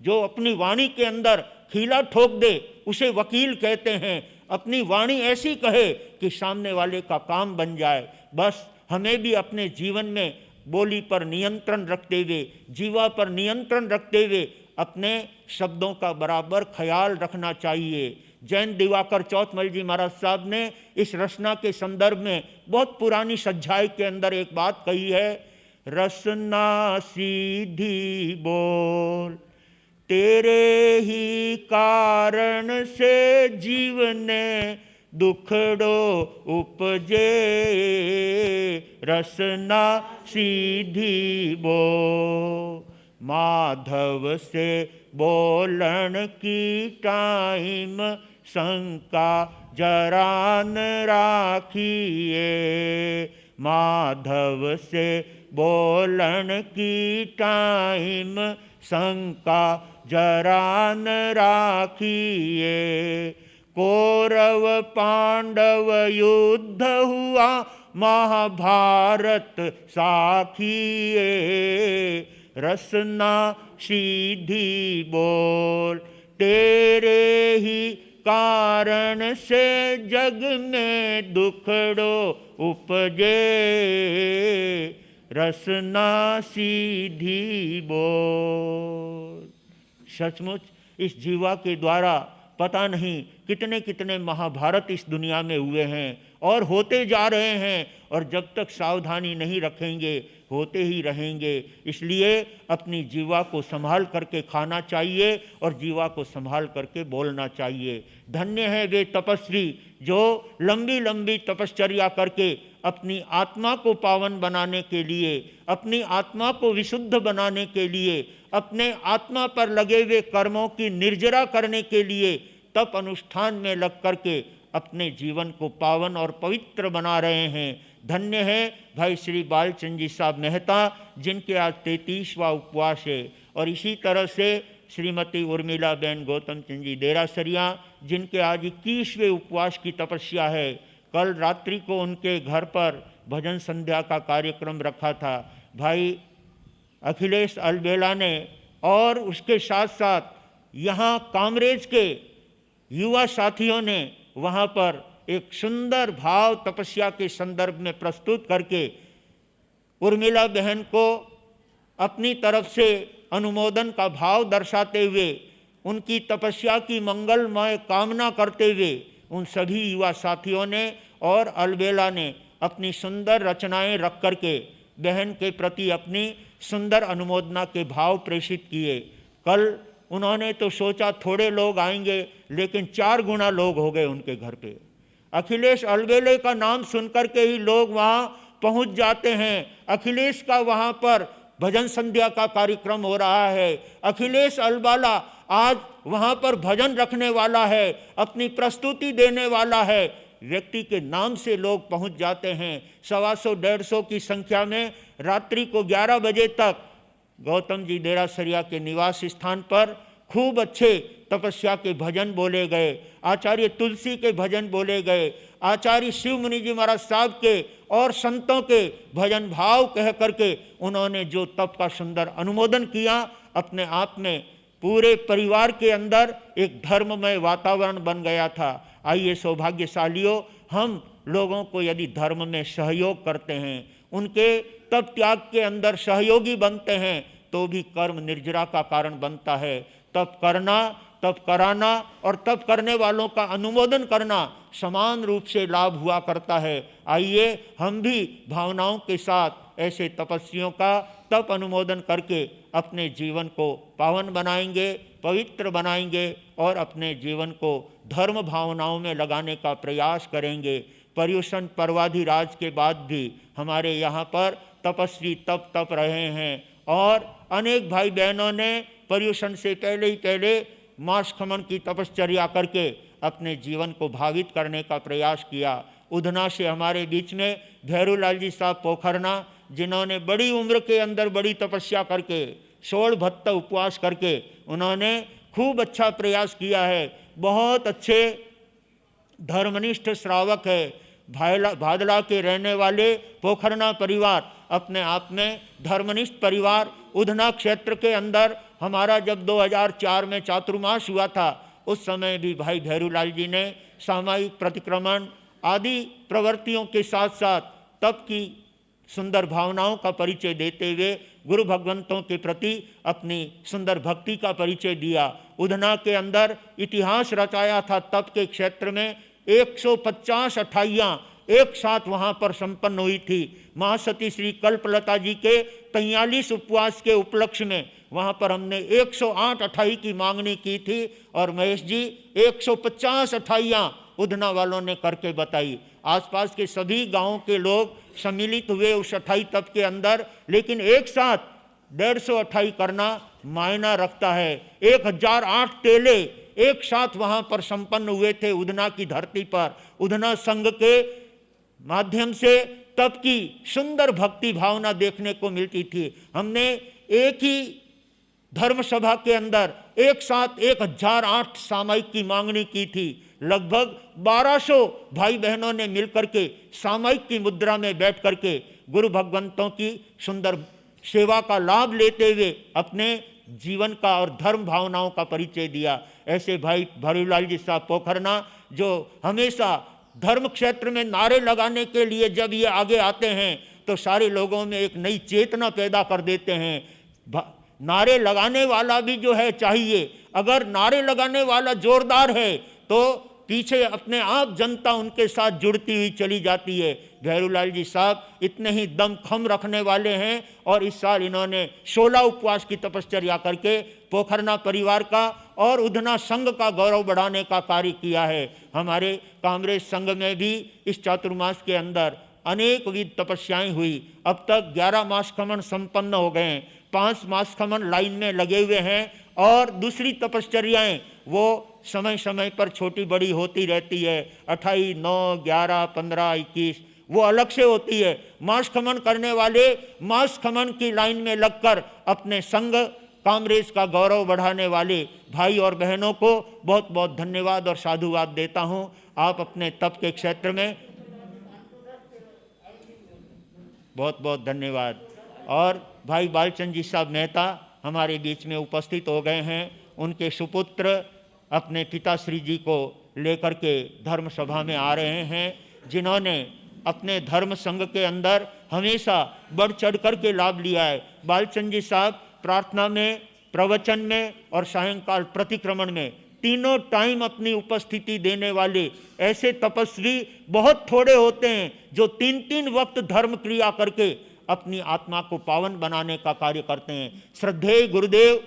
जो अपनी वाणी के अंदर खीला ठोक दे उसे वकील कहते हैं। अपनी वाणी ऐसी कहे कि सामने वाले का काम बन जाए। बस हमें भी अपने जीवन में बोली पर नियंत्रण रखते हुए, जीवा पर नियंत्रण रखते हुए अपने शब्दों का बराबर ख्याल रखना चाहिए। जैन दिवाकर चौथमल जी महाराज साहब ने इस रचना के संदर्भ में बहुत पुरानी सज्जाई के अंदर एक बात कही है, रसना सीधी बोल, तेरे ही कारण से जीवने दुखड़ो उपजे, रसना सीधी बोल। माधव से बोलन की टाइम शंका जरान राखिए, माधव से बोलन की टाइम शंका जरान राखिए। कौरव पांडव युद्ध हुआ महाभारत साखिए, रसना सीधी बोल, तेरे ही कारण से जग में दुखड़ो उपजे, रसना सीधी बोल। सचमुच इस जीवा के द्वारा पता नहीं कितने कितने महाभारत इस दुनिया में हुए हैं और होते जा रहे हैं, और जब तक सावधानी नहीं रखेंगे होते ही रहेंगे। इसलिए अपनी जीवा को संभाल करके खाना चाहिए और जीवा को संभाल करके बोलना चाहिए। धन्य है वे तपस्वी जो लंबी लंबी तपश्चर्या करके अपनी आत्मा को पावन बनाने के लिए, अपनी आत्मा को विशुद्ध बनाने के लिए, अपने आत्मा पर लगे हुए कर्मों की निर्जरा करने के लिए तप अनुष्ठान में लग करके अपने जीवन को पावन और पवित्र बना रहे हैं। धन्य है भाई श्री बालचंद जी साहब मेहता जिनके आज 33वां उपवास है, और इसी तरह से श्रीमती उर्मिला बहन गौतम चंद जी देरासरिया जिनके आज 21वें उपवास की तपस्या है। कल रात्रि को उनके घर पर भजन संध्या का कार्यक्रम रखा था भाई अखिलेश अलबेला ने, और उसके साथ साथ यहाँ कामरेज के युवा साथियों ने वहाँ पर एक सुंदर भाव तपस्या के संदर्भ में प्रस्तुत करके उर्मिला बहन को अपनी तरफ से अनुमोदन का भाव दर्शाते हुए, उनकी तपस्या की मंगलमय कामना करते हुए उन सभी युवा साथियों ने और अलबेला ने अपनी सुंदर रचनाएं रख करके बहन के प्रति अपनी सुंदर अनुमोदना के भाव प्रेषित किए। कल उन्होंने तो सोचा थोड़े लोग आएंगे, लेकिन 4 गुना लोग हो गए उनके घर पे। अखिलेश अलवेले का नाम सुनकर के ही लोग वहाँ पहुँच जाते हैं। अखिलेश का वहाँ पर भजन संध्या का कार्यक्रम हो रहा है। अखिलेश अलवाला आज वहाँ पर भजन रखने वाला है, अपनी प्रस्तुति देने वाला है। व्यक्ति के नाम से लोग पहुँच जाते हैं। 125-150 की संख्या में रात्रि को 11 बजे तक गौतम जी डेरासरिया के निवास स्थान पर खूब अच्छे तपस्या के भजन बोले गए। आचार्य तुलसी के भजन बोले गए। आचार्य शिव मुनि जी महाराज साहब के और संतों के भजन भाव कह करके उन्होंने जो तप का सुंदर अनुमोदन किया, अपने आप में पूरे परिवार के अंदर एक धर्ममय वातावरण बन गया था। आइए सौभाग्यशालियों, हम लोगों को यदि धर्म में सहयोग करते हैं, उनके तप त्याग के अंदर सहयोगी बनते हैं, तो भी कर्म निर्जरा का कारण बनता है। तप करना, तप कराना और तप करने वालों का अनुमोदन करना समान रूप से लाभ हुआ करता है। आइए हम भी भावनाओं के साथ ऐसे तपस्वियों का तप अनुमोदन करके अपने जीवन को पावन बनाएंगे, पवित्र बनाएंगे और अपने जीवन को धर्म भावनाओं में लगाने का प्रयास करेंगे। पर्युषण पर्वाधिराज के बाद भी हमारे यहाँ पर तपस्वी तप रहे हैं और अनेक भाई बहनों ने पर्युषण से पहले मास खमन की तपश्चर्या करके अपने जीवन को भावित करने का प्रयास किया। उधना से हमारे बीच में भैरूलाल जी साहब पोखरना, जिन्होंने बड़ी उम्र के अंदर बड़ी तपस्या करके 16 भत्ता उपवास करके उन्होंने खूब अच्छा प्रयास किया है। बहुत अच्छे धर्मनिष्ठ श्रावक है। भादला के रहने वाले पोखरना परिवार अपने आप में धर्मनिष्ठ परिवार। उधना क्षेत्र के अंदर हमारा जब 2004 में चातुर्मास हुआ था, उस समय भी भाई भैरूलाल जी ने सामायिक प्रतिक्रमण आदि प्रवृत्तियों के साथ साथ तप की सुंदर भावनाओं का परिचय देते हुए गुरु भगवंतों के प्रति अपनी सुंदर भक्ति का परिचय दिया। उधना के अंदर इतिहास रचाया था तप के क्षेत्र में। 150 अठाइयाँ एक साथ वहाँ पर संपन्न हुई थी। महासती श्री कल्पलता जी के 43 उपवास के उपलक्ष्य में वहाँ पर हमने 108 अठाई की मांगनी की थी और महेश जी 150 अठाइयाँ उधना वालों ने करके बताई। आसपास के सभी गांवों के लोग सम्मिलित हुए उस अठाई तप के अंदर, लेकिन एक साथ 150 अठाई करना मायना रखता है। 1008 टेले एक साथ वहाँ पर संपन्न हुए थे उधना की धरती पर। उधना संघ के माध्यम से तप की सुंदर भक्ति भावना देखने को मिलती थी। हमने एक ही धर्म सभा के अंदर एक साथ 1008 सामायिक की मांगनी की थी। लगभग 1200 भाई बहनों ने मिलकर के सामायिक की मुद्रा में बैठ करके गुरु भगवंतों की सुंदर सेवा का लाभ लेते हुए अपने जीवन का और धर्म भावनाओं का परिचय दिया। ऐसे भाई भैरूलाल जी साहब पोखरना, जो हमेशा धर्म क्षेत्र में नारे लगाने के लिए जब ये आगे आते हैं तो सारे लोगों में एक नई चेतना पैदा कर देते हैं। नारे लगाने वाला भी जो है चाहिए, अगर नारे लगाने वाला जोरदार है तो पीछे अपने आप जनता उनके साथ जुड़ती हुई चली जाती है। भैरूलाल जी साहब इतने ही दमखम रखने वाले हैं और इस साल इन्होंने 16 उपवास की तपश्चर्या करके पोखरना परिवार का और उधना संघ का गौरव बढ़ाने का कार्य किया है। हमारे कांग्रेस संघ में भी इस चातुर्मास के अंदर अनेक विध तपस्याएं हुई। अब तक 11 मास खमन संपन्न हो गए हैं, 5 मास खमन लाइन में लगे हुए हैं और दूसरी तपश्चर्याएं वो समय समय पर छोटी बड़ी होती रहती है। 28, 9, 11, 15, 21 वो अलग से होती है। मास खमन करने वाले मास खमन की लाइन में लगकर अपने संघ कांग्रेस का गौरव बढ़ाने वाले भाई और बहनों को बहुत बहुत धन्यवाद और साधुवाद देता हूं। आप अपने तप के क्षेत्र में बहुत बहुत धन्यवाद। और भाई बालचंद जी साहब मेहता हमारे बीच में उपस्थित हो गए हैं। उनके सुपुत्र अपने पिताश्री जी को लेकर के धर्म सभा में आ रहे हैं, जिन्होंने अपने धर्म संघ के अंदर हमेशा बढ़ चढ़ कर के लाभ लिया है। बालचंद जी साहब प्रार्थना में, प्रवचन में और सायंकाल प्रतिक्रमण में तीनों टाइम अपनी उपस्थिति देने वाले ऐसे तपस्वी बहुत थोड़े होते हैं जो 3-3 वक्त धर्म क्रिया करके अपनी आत्मा को पावन बनाने का कार्य करते हैं। श्रद्धेय गुरुदेव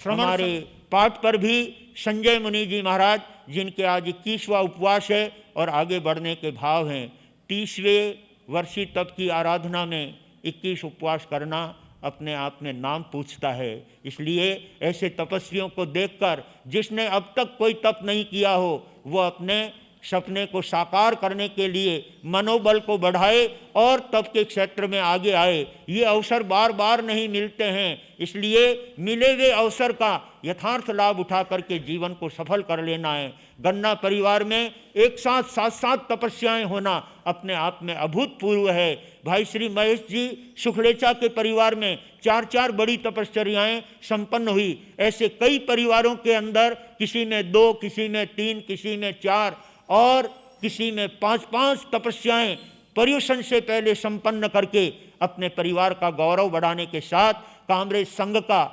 हमारे पाठ पर भी संजय मुनि जी महाराज, जिनके आज 21वां उपवास है और आगे बढ़ने के भाव हैं। 30वें वर्षी तप की आराधना में 21 उपवास करना अपने आप में नाम पूछता है। इसलिए ऐसे तपस्वियों को देखकर जिसने अब तक कोई तप नहीं किया हो, वो अपने सपने को साकार करने के लिए मनोबल को बढ़ाए और तप के क्षेत्र में आगे आए। ये अवसर बार बार नहीं मिलते हैं, इसलिए मिले हुए अवसर का यथार्थ लाभ उठा करके जीवन को सफल कर लेना है। गन्ना परिवार में एक साथ 7 तपस्याएं होना अपने आप में अभूतपूर्व है। भाई श्री महेश जी सुखलेचा के परिवार में 4 बड़ी तपश्चर्याएं संपन्न हुई। ऐसे कई परिवारों के अंदर किसी में 2, किसी में 3, किसी में 4 और किसी में 5 तपस्याएं पर्युषण से पहले संपन्न करके अपने परिवार का गौरव बढ़ाने के साथ कामरेज संघ का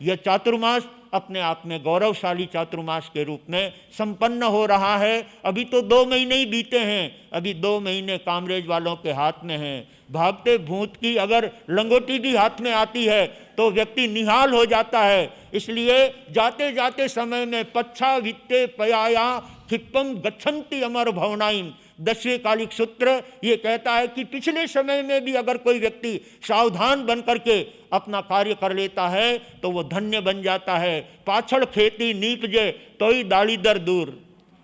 यह चातुर्मास अपने आप में गौरवशाली चातुर्मास के रूप में संपन्न हो रहा है। अभी तो 2 महीने ही बीते हैं, अभी 2 महीने कामरेज वालों के हाथ में हैं। भागते भूत की अगर लंगोटी भी हाथ में आती है तो व्यक्ति निहाल हो जाता है। इसलिए जाते जाते समय में पच्छा वित्ते पयाया क्षिप्पम गच्छन्ति अमर भवनाइम, 10वें कालिक सूत्र ये कहता है कि पिछले समय में भी अगर कोई व्यक्ति सावधान बन करके अपना कार्य कर लेता है तो वो धन्य बन जाता है। पाछड़ खेती नीपजे तो ही दाढ़ी दर दूर,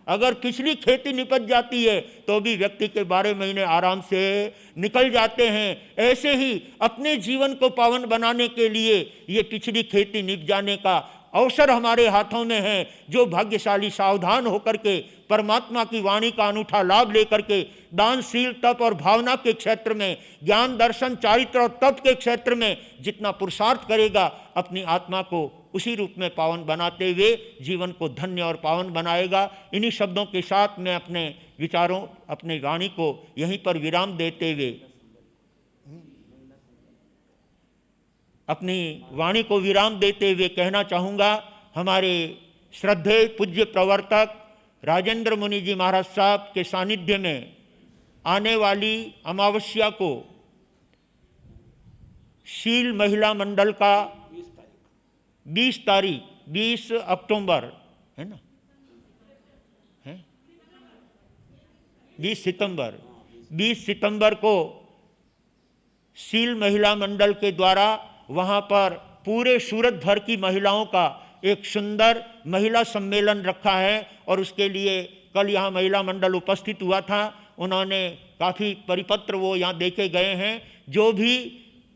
अगर पिछली खेती निपट जाती है तो भी व्यक्ति के 12 महीने आराम से निकल जाते हैं। ऐसे ही अपने जीवन को पावन बनाने के लिए ये पिछली खेती निप जाने का अवसर हमारे हाथों में है। जो भाग्यशाली सावधान होकर के परमात्मा की वाणी का अनूठा लाभ लेकर के दानशील तप और भावना के क्षेत्र में, ज्ञान दर्शन चारित्र और तप के क्षेत्र में जितना पुरुषार्थ करेगा, अपनी आत्मा को उसी रूप में पावन बनाते हुए जीवन को धन्य और पावन बनाएगा। इन्हीं शब्दों के साथ मैं अपने विचारों, अपनी वाणी को यहीं पर विराम देते हुए कहना चाहूँगा, हमारे श्रद्धेय पूज्य प्रवर्तक राजेंद्र मुनि जी महाराज साहब के सानिध्य में आने वाली अमावस्या को शील महिला मंडल का 20 अक्टूबर है ना, है 20 सितंबर को शील महिला मंडल के द्वारा वहाँ पर पूरे सूरत भर की महिलाओं का एक सुंदर महिला सम्मेलन रखा है। और उसके लिए कल यहाँ महिला मंडल उपस्थित हुआ था, उन्होंने काफ़ी परिपत्र वो यहाँ देके गए हैं। जो भी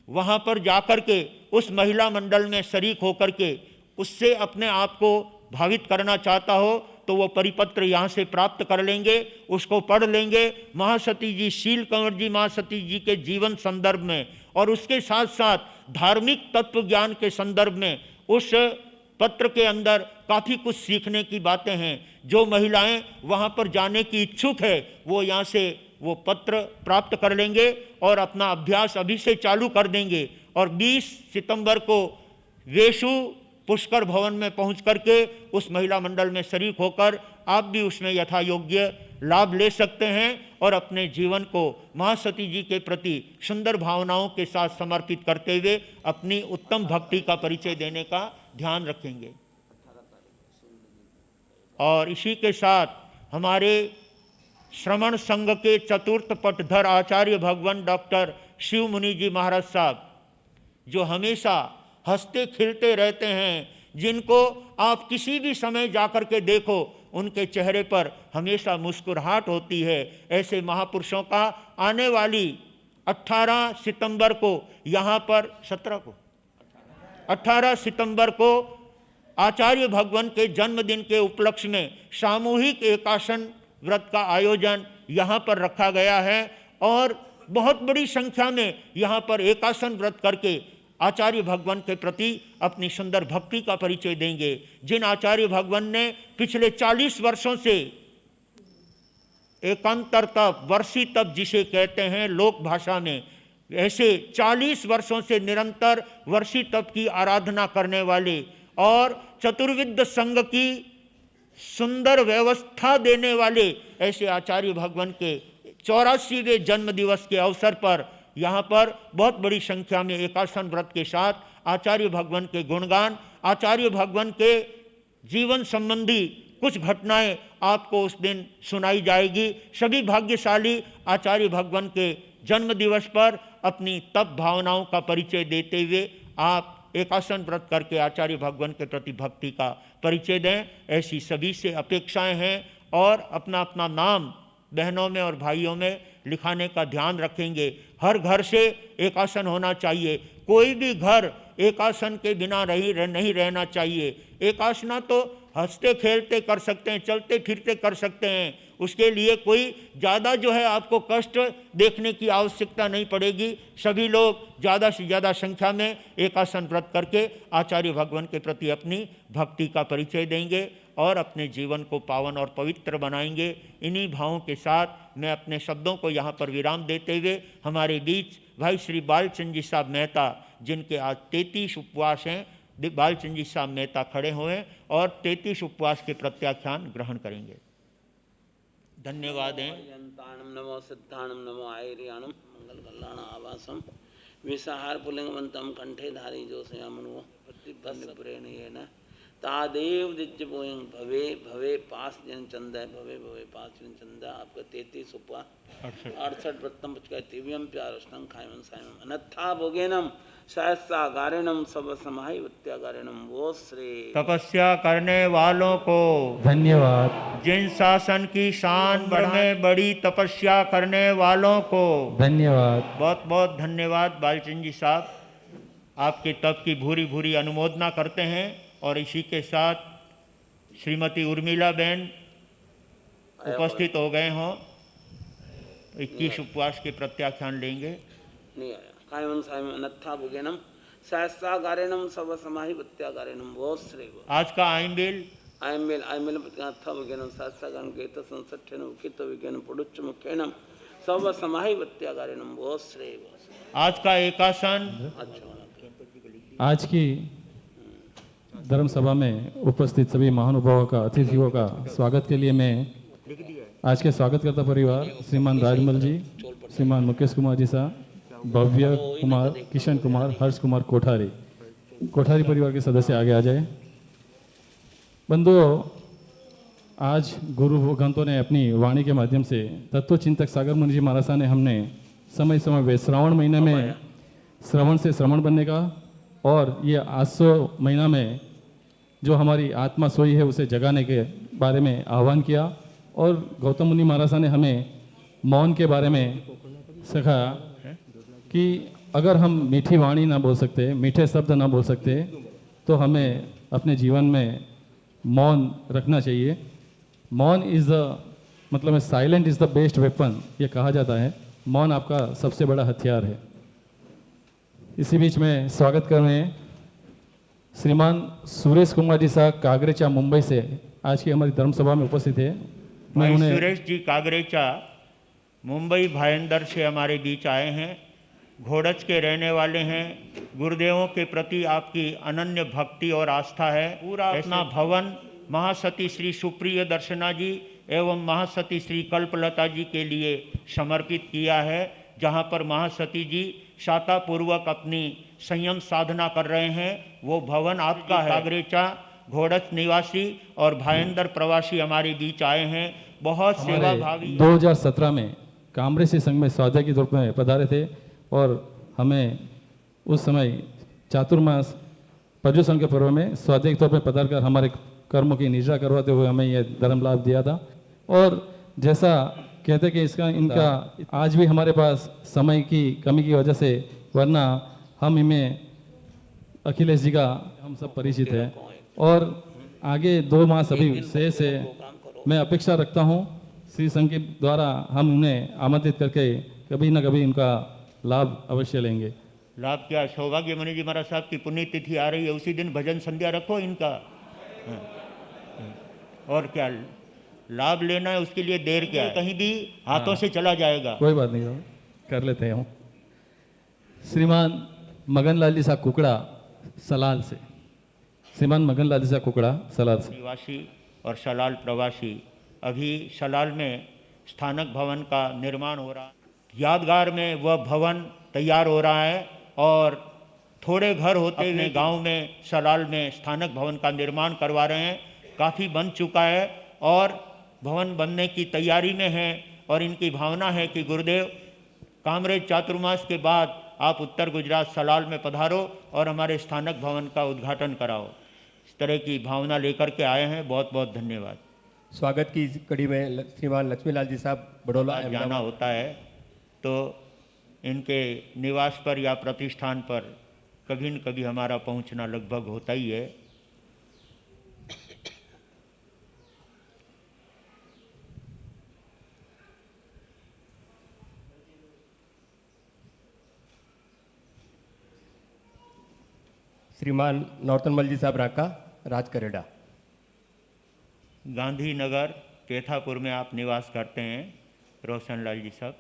वहाँ पर जाकर के उस महिला मंडल में शरीक होकर के उससे अपने आप को भावित करना चाहता हो तो वो परिपत्र यहाँ से प्राप्त कर लेंगे, उसको पढ़ लेंगे। महासती जी, शील कंवर जी महासती जी के जीवन संदर्भ में और उसके साथ साथ धार्मिक तत्व ज्ञान के संदर्भ में उस पत्र के अंदर काफ़ी कुछ सीखने की बातें हैं। जो महिलाएं वहाँ पर जाने की इच्छुक है वो यहाँ से वो पत्र प्राप्त कर लेंगे और अपना अभ्यास अभी से चालू कर देंगे। और 20 सितंबर को वेशु पुष्कर भवन में पहुंच करके उस महिला मंडल में शरीक होकर आप भी उसमें यथा योग्य लाभ ले सकते हैं और अपने जीवन को महासती जी के प्रति सुंदर भावनाओं के साथ समर्पित करते हुए अपनी उत्तम भक्ति का परिचय देने का ध्यान रखेंगे। और इसी के साथ हमारे श्रमण संघ के चतुर्थ पटधर आचार्य भगवान डॉक्टर शिव मुनि जी महाराज साहब, जो हमेशा हंसते खिलते रहते हैं, जिनको आप किसी भी समय जाकर के देखो उनके चेहरे पर हमेशा मुस्कुराहट होती है, ऐसे महापुरुषों का आने वाली 18 सितंबर को यहाँ पर 18 सितंबर को आचार्य भगवान के जन्मदिन के उपलक्ष्य में सामूहिक एकासन व्रत का आयोजन यहाँ पर रखा गया है। और बहुत बड़ी संख्या में यहाँ पर एकासन व्रत करके आचार्य भगवान के प्रति अपनी सुंदर भक्ति का परिचय देंगे। जिन आचार्य भगवान ने पिछले 40 वर्षों से एकांतर तप, वर्षी तप जिसे कहते हैं लोक भाषा में, ऐसे 40 वर्षों से निरंतर वर्षी तप की आराधना करने वाले और चतुर्विद संघ की सुंदर व्यवस्था देने वाले ऐसे आचार्य भगवान के 84वें जन्म दिवस के अवसर पर यहाँ पर बहुत बड़ी संख्या में एकासन व्रत के साथ आचार्य भगवान के गुणगान, आचार्य भगवान के जीवन संबंधी कुछ घटनाएं आपको उस दिन सुनाई जाएगी। सभी भाग्यशाली आचार्य भगवान के जन्म दिवस पर अपनी तप भावनाओं का परिचय देते हुए आप एकासन व्रत करके आचार्य भगवान के प्रति भक्ति का परिचय दें, ऐसी सभी से अपेक्षाएं हैं। और अपना अपना नाम बहनों में और भाइयों में लिखाने का ध्यान रखेंगे। हर घर से एकासन होना चाहिए, कोई भी घर एकासन के बिना नहीं रहना चाहिए। एकासना तो हंसते खेलते कर सकते हैं, चलते फिरते कर सकते हैं, उसके लिए कोई ज़्यादा जो है आपको कष्ट देखने की आवश्यकता नहीं पड़ेगी। सभी लोग ज़्यादा से ज़्यादा संख्या में एकासन व्रत करके आचार्य भगवान के प्रति अपनी भक्ति का परिचय देंगे और अपने जीवन को पावन और पवित्र बनाएंगे। इन्हीं भावों के साथ मैं अपने शब्दों को यहाँ पर विराम देते हुए हमारे बीच भाई श्री बालचंद जी साहब मेहता, जिनके आज 33 उपवास हैं, बालचंद जी साहब मेहता खड़े हुए और 33 उपवास के प्रत्याख्यान ग्रहण करेंगे। धन्यवाद हैं। यंताणम नमो सिद्धाणम नमो आयर्याणम मंगल कल्याण आवासम विषहार पुलिंगवंतम कंठे धारी जो श्यामनो प्रतिबंधपुरेण येन तादेव दिज्य बोयं भवे भवे पास जन चंदा भवे भवे पास जन चंदा। आपका 33 उपवास 68 व्रतम पुचका दिव्यम प्यारष्टं खायमन सायमन अनथा भोगेनम सहस्रा गारिणम सब समाहि वत्यागारिणम। वो श्री तपस्या करने वालों को धन्यवाद। जिन शासन की शान बढ़े बड़ी तपस्या करने वालों को धन्यवाद। बहुत बहुत धन्यवाद। बालचंद जी साहब आपके तप की भूरी भूरी अनुमोदना करते हैं। और इसी के साथ श्रीमती उर्मिला बहन उपस्थित हो गए हों, 21 उपवास के प्रत्याख्यान लेंगे। नहीं आया। कायमन सायमन अनथा भोगेनम सहस्रा गारिणम सब समाहि वत्यागारिणम। वो श्री आज का आइंबिल आयमेल अथा भोगेनम सहस्रा गान केत संसठेन उकित विज्ञान पुडुच्च मुखेनम सब समाहि वत्यागारिणम। वो श्री आज का एकासन। अच्छा आज की धर्म सभा में उपस्थित सभी महानुभावों का, अतिथियों का स्वागत के लिए मैं आज के स्वागतकर्ता परिवार श्रीमान राजमल जी, श्रीमान मुकेश कुमार जी साहब, भव्य कुमार, किशन कुमार, हर्ष कुमार कोठारी परिवार के सदस्य आगे आ जाए। बंधुओं, आज गुरु भगवंतों ने अपनी वाणी के माध्यम से तत्व चिंतक सागर मुनि जी महाराज ने हमने समय समय में श्रावण महीने में श्रवण से श्रमण बनने का और ये आसो महीना में जो हमारी आत्मा सोई है उसे जगाने के बारे में आह्वान किया। और गौतम मुनि महाराज ने हमें मौन के बारे में सिखाया कि अगर हम मीठी वाणी ना बोल सकते, मीठे शब्द ना बोल सकते, तो हमें अपने जीवन में मौन रखना चाहिए। मौन इज़ द मतलब silent is the best weapon, ये कहा जाता है। मौन आपका सबसे बड़ा हथियार है। इसी बीच में स्वागत कर रहे हैं श्रीमान सुरेश कुमार जी साहब कागरेचा मुंबई से आज की हमारी धर्म सभा में उपस्थित है। मैं उन्हें सुरेश जी कागरेचा मुंबई भाईंदर से हमारे बीच आए हैं। घोड़च के रहने वाले हैं। गुरुदेवों के प्रति आपकी अनन्य भक्ति और आस्था है। पूरा अपना भवन महासती श्री सुप्रिय दर्शना जी एवं महासती श्री कल्पलता जी के लिए समर्पित किया है, जहाँ पर महासती जी शातापूर्वक अपनी संयम साधना कर रहे हैं। वो भवन आपका है। कागरेचा घोड़च निवासी और भाईंदर प्रवासी हमारे बीच आए हैं, बहुत सेवाभावी। 2017 में कामरेसी संघ में स्वाध्याय के रूप में पधारे थे और हमें उस समय चातुर्मास पर्युषण के पर्व में स्वाध्याय के तौर पर पधार कर हमारे कर्मों की निष्ठा करवाते हुए हमें यह धर्म लाभ दिया था। और जैसा कहते कि इनका आज भी हमारे पास समय की कमी की वजह से, वरना हम इनमें अखिलेश जी का हम सब परिचित है। और आगे 2 मास अभी से मैं अपेक्षा रखता हूँ श्री संघ के द्वारा हम उन्हें आमंत्रित करके कभी न कभी इनका लाभ अवश्य लेंगे। लाभ क्या, सौभाग्य मुनि जी महाराज साहब की पुण्यतिथि आ रही है, उसी दिन भजन संध्या रखो इनका। और क्या लाभ लेना है, उसके लिए देर क्या है, कहीं भी हाथों से चला जाएगा। कोई बात नहीं, कर लेते हैं। श्रीमान मगनलाल जी साहब कुकड़ा सलाल से, श्रीमान मगनलाल जी साहब कुकड़ा सलाल से निवासी और सलाल प्रवासी। अभी सलाल में स्थानक भवन का निर्माण हो रहा। यादगार में वह भवन तैयार हो रहा है और थोड़े घर होते हुए गांव में सलाल में स्थानक भवन का निर्माण करवा रहे हैं। काफ़ी बन चुका है और भवन बनने की तैयारी में है और इनकी भावना है कि गुरुदेव कामरेज चातुर्मास के बाद आप उत्तर गुजरात सलाल में पधारो और हमारे स्थानक भवन का उद्घाटन कराओ। इस तरह की भावना लेकर के आए हैं। बहुत बहुत धन्यवाद। स्वागत की इस कड़ी में श्रीमान लक्ष्मीलाल जी साहब बड़ौला जाना होता है तो इनके निवास पर या प्रतिष्ठान पर कभी न कभी हमारा पहुंचना लगभग होता ही है। श्रीमान नौतनमल जी साहब राका राज करेडा। गांधीनगर पेथापुर में आप निवास करते हैं रोशनलाल जी साहब,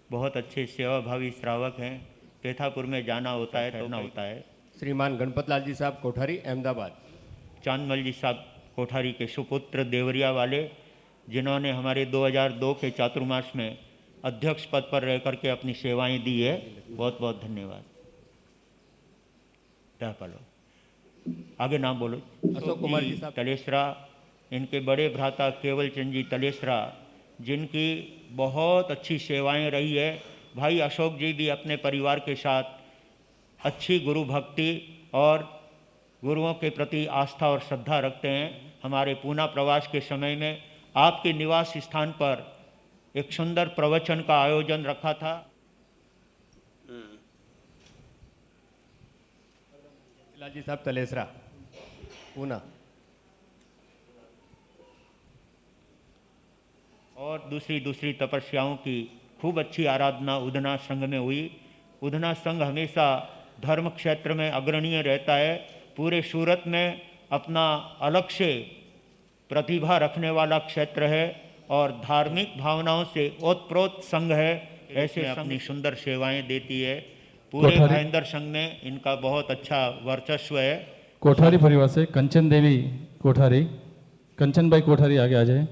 बहुत अच्छे सेवाभावी श्रावक हैं। पेथापुर में जाना होता है, रहना होता है। श्रीमान गणपतलाल जी साहब कोठारी अहमदाबाद। चांदमल जी साहब कोठारी के सुपुत्र देवरिया वाले, जिन्होंने हमारे 2002 के चातुर्मास में अध्यक्ष पद पर रह करके अपनी सेवाएं दी है। बहुत बहुत धन्यवाद। आगे नाम बोलो। अशोक कुमार जी साहब तलेसरा, इनके बड़े भ्राता केवल चंद जी तलेसरा, जिनकी बहुत अच्छी सेवाएं रही है। भाई अशोक जी भी अपने परिवार के साथ अच्छी गुरु भक्ति और गुरुओं के प्रति आस्था और श्रद्धा रखते हैं। हमारे पूना प्रवास के समय में आपके निवास स्थान पर एक सुंदर प्रवचन का आयोजन रखा था। लाल जी साहब तलेसरा पूना। और दूसरी तपस्याओं की खूब अच्छी आराधना उधना संघ में हुई। उधना संघ हमेशा धर्म क्षेत्र में अग्रणीय रहता है। पूरे सूरत में अपना अलग से प्रतिभा रखने वाला क्षेत्र है और धार्मिक भावनाओं से ओतप्रोत संघ है। ऐसे अपनी सुंदर सेवाएं देती है। पूरे महेंद्र संघ में इनका बहुत अच्छा वर्चस्व है। कोठारी परिवार से कंचन देवी कोठारी, कंचन भाई कोठारी आगे आ जाए।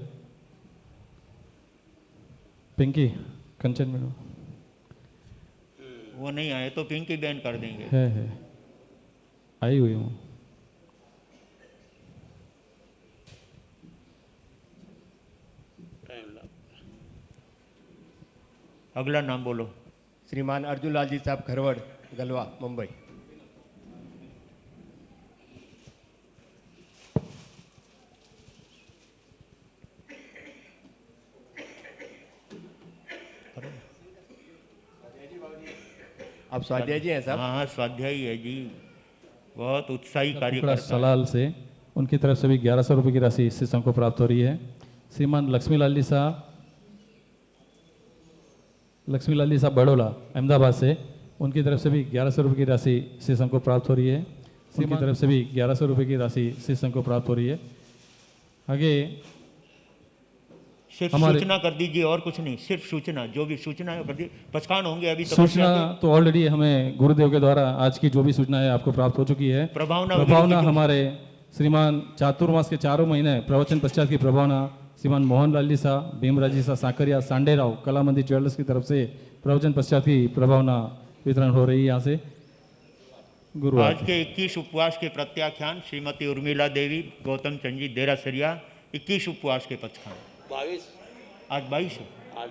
पिंकी कंचन में वो नहीं आए तो पिंकी बैन कर देंगे। है आई हुई हूँ। अगला नाम बोलो। श्रीमान अर्जुन लाल जी साहब खरवड़ गलवा मुंबई। आप स्वाध्याय जी हैं साहब? हाँ स्वाध्यायी है जी। बहुत उत्साही कार्यकर्ता सलाल से उनकी तरफ से भी 1100 रुपये की राशि इस संघ को प्राप्त हो रही है। श्रीमान लक्ष्मीलाल जी साहब बड़ौला अहमदाबाद से, उनकी तरफ से भी 1100 रुपये की राशि इस संघ को प्राप्त हो रही है। उनकी तरफ से भी 1100 रुपये की राशि इस संघ को प्राप्त हो रही है। आगे सिर्फ सूचना कर दीजिए और कुछ नहीं, सिर्फ सूचना, जो भी सूचना है कर दीजिए। पचकान होंगे अभी सूचना तो ऑलरेडी हमें गुरुदेव के द्वारा आज की जो भी सूचना है आपको प्राप्त हो चुकी है। प्रभावना हमारे श्रीमान चातुर्मास के 4 महीने प्रवचन पश्चात की प्रभावना श्रीमान मोहनलाल जी साहब, भीमराज जी साहब साकरिया, सांडेराव, कला मंदिर ज्वेलर्स की तरफ से प्रवचन पश्चात की प्रभावना वितरण हो रही है। यहाँ से गुरु आज के 21 उपवास के प्रत्याख्यान श्रीमती उर्मिला देवी, गौतम चंद जी देरासरिया। 21 उपवास के पचखान। 22 आज 22 आज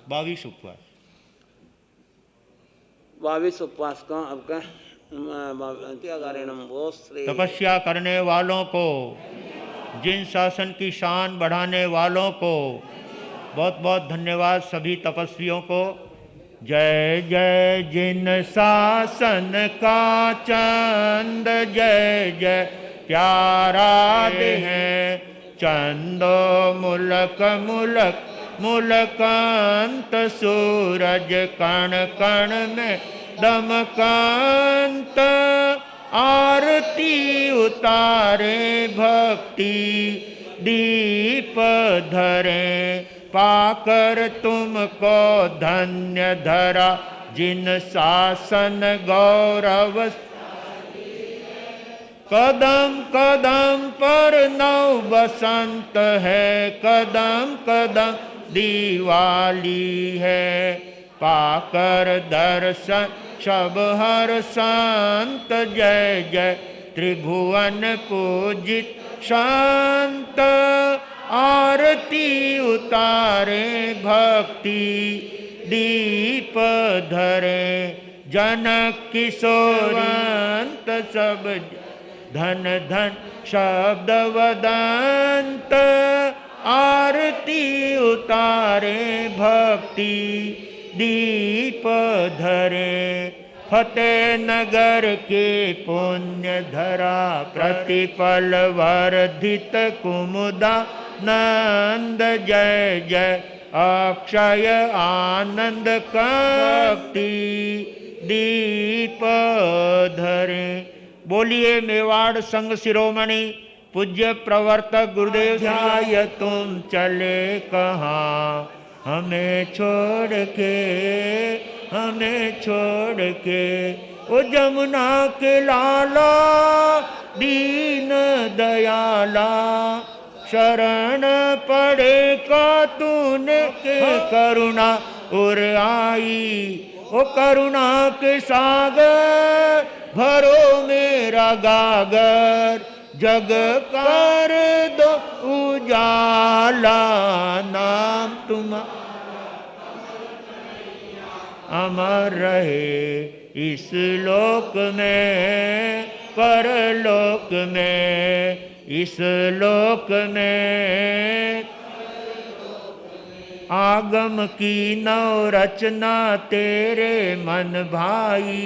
22 उपवास 22 उपवास का आपका वो श्री तपस्या करने वालों को, जिन शासन की शान बढ़ाने वालों को बहुत बहुत धन्यवाद। सभी तपस्वियों को जय जय जिन शासन का चंद, जय जय प्यारा है चंदो मुलक मुलक मुलकांत, सूरज कण कण में दमकांत, आरती उतारे भक्ति दीप धरे, पाकर तुमको धन्य धरा जिन शासन गौरव, कदम कदम पर नव बसंत है, कदम कदम दिवाली है, पाकर दर्शन सब हर संत जय जय त्रिभुवन पूजित शांत आरती उतारे भक्ति दीप धरे जनक किशोरंत सब धन धन शब्द वदंत आरती उतारे भक्ति दीप धरे फतेह नगर के पुण्य धरा प्रतिपल वर्धित कुमुदा नंद जय जय अक्षय आनंद भक्ति दीप धरे। बोलिए मेवाड़ संघ शिरोमणि पूज्य प्रवर्तक गुरुदेव ध्याय तुम चले कहाँ हमें छोड़ के ओ जमुना के लाला दीन दयाला शरण पड़े का तूने के करुणा उर आई ओ करुणा के सागर भरो मेरा गागर जग कर दो उजाला नाम तुम अमर रहे इस लोक में परलोक में इस लोक में आगम की नव रचना तेरे मन भाई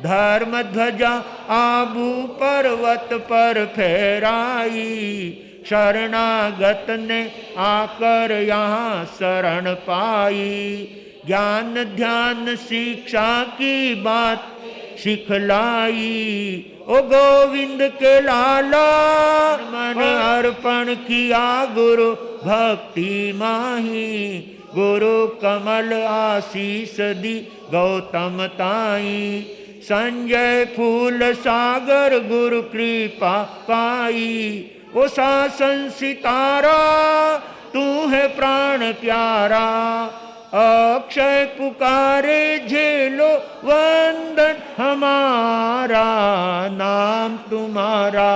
धर्म ध्वजा आबू पर्वत पर फहराई शरणागत ने आकर यहाँ शरण पाई ज्ञान ध्यान शिक्षा की बात सिखलाई ओ गोविंद के लाला मन अर्पण किया गुरु भक्ति माही गुरु कमल आशीष दी गौतम ताई संजय फूल सागर गुरु कृपा पाई ओ शासन सितारा तू है प्राण प्यारा अक्षय पुकारे झेलो वंदन हमारा नाम तुम्हारा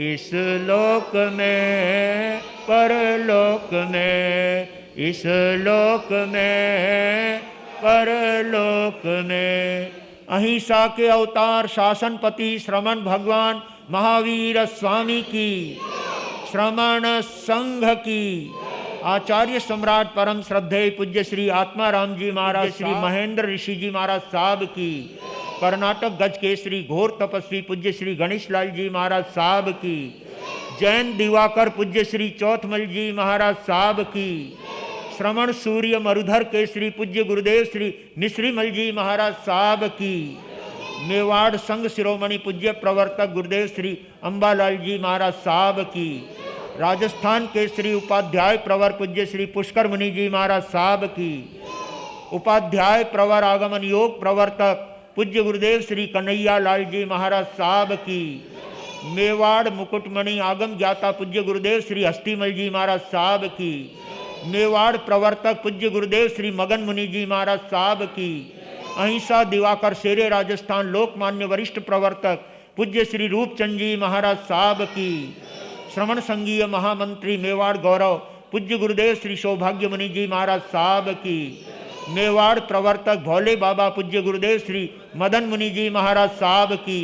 इस लोक में परलोक में इस लोक में परलोक में। अहिंसा के अवतार शासनपति श्रमण भगवान महावीर स्वामी की श्रमण संघ की आचार्य सम्राट परम श्रद्धेय पूज्य श्री आत्माराम जी महाराज श्री महेंद्र ऋषि जी महाराज साहब की कर्नाटक गज केसरी घोर तपस्वी पूज्य श्री गणेश लाल जी महाराज साहब की जैन दिवाकर पूज्य श्री चौथमल जी महाराज साहब की श्रमण सूर्य मरुधर केसरी पूज्य गुरुदेव श्री निश्रीमल जी महाराज साहब की मेवाड़ संघ शिरोमणि पूज्य प्रवर्तक गुरुदेव श्री अंबालाल जी महाराज साहब की राजस्थान के श्री उपाध्याय प्रवर पूज्य श्री पुष्कर मुनि जी महाराज साहब की उपाध्याय प्रवर आगमन योग प्रवर्तक पूज्य गुरुदेव श्री कन्हैया लाल जी महाराज साहब की मेवाड़ मुकुटमणि आगम ज्ञाता पूज्य गुरुदेव श्री हस्तीमल जी महाराज साहब की मेवाड़ प्रवर्तक पूज्य गुरुदेव श्री मगन मुनि जी महाराज साहब की अहिंसा दिवाकर शेरे राजस्थान लोकमान्य वरिष्ठ प्रवर्तक पूज्य श्री रूपचंद जी महाराज साहब की श्रमण संघीय महामंत्री मेवाड़ गौरव पूज्य गुरुदेव श्री सौभाग्य मुनि जी महाराज साहब की मेवाड़ प्रवर्तक भोले बाबा पूज्य गुरुदेव श्री मदन मुनि जी महाराज साहब की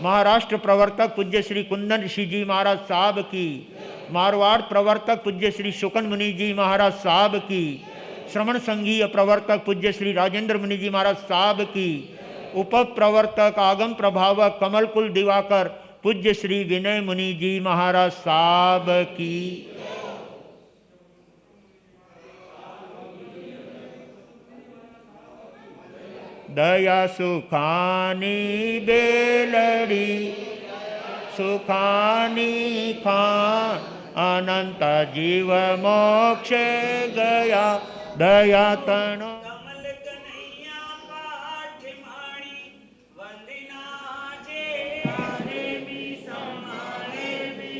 महाराष्ट्र प्रवर्तक पूज्य श्री कुंदन ऋषि जी महाराज साहब की मारवाड़ प्रवर्तक पूज्य श्री शुकन मुनि जी महाराज साहब की श्रमण संघीय प्रवर्तक पूज्य श्री राजेंद्र मुनि जी महाराज साहब की उप प्रवर्तक आगम प्रभावक कमल कुल दिवाकर पूज्य श्री विनय मुनि जी महाराज साहब की दया सुखानी बेलड़ी सुखानी खान अनंत जीव मोक्ष गया दया तनो कमल कन्हैया पाठ माणी वंदना जे आरे भी समारे भी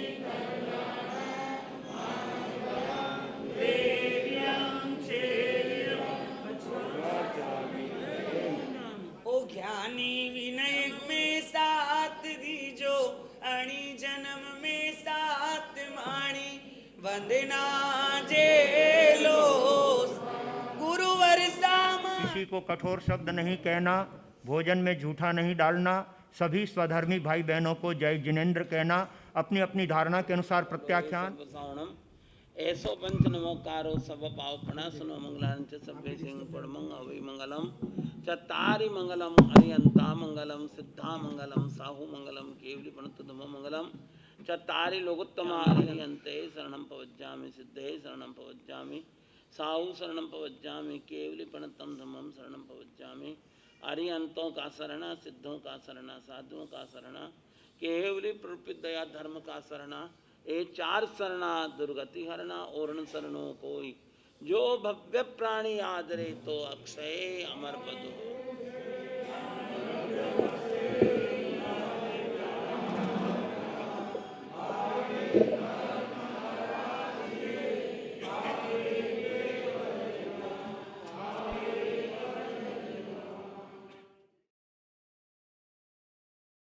किसी को कठोर शब्द नहीं कहना, भोजन में झूठा नहीं डालना, सभी स्वधर्मी भाई बहनों को जय जिनेन्द्र कहना, अपनी अपनी धारणा के अनुसार प्रत्याख्यान। ऐसो पंच नमोकारो सब पावपना सुनो मंगलांच सभ्य सिंह पड़मंग अवि मंगलम चतारि मंगलम अरियंता मंगलम सिद्धा मंगलम साहु मंगलम केवली प्रणतुम मंगलम चतारि लोकोत्तमा अरियंते शरणं पवज्जामि सिद्धे शरणं पवज्जामि साहु शरणं पवज्जामि केवली प्रणतम धम्मं शरणं पवज्जामि। अरियंतों का शरणा, सिद्धों का शरणा, साधुओं का शरणा, केवली प्रवृत्ति दया धर्म का शरणा, ये चार शरणा दुर्गति हरणा और शरणों कोई, जो भव्य प्राणी आदरे तो अक्षय अमर पद हो।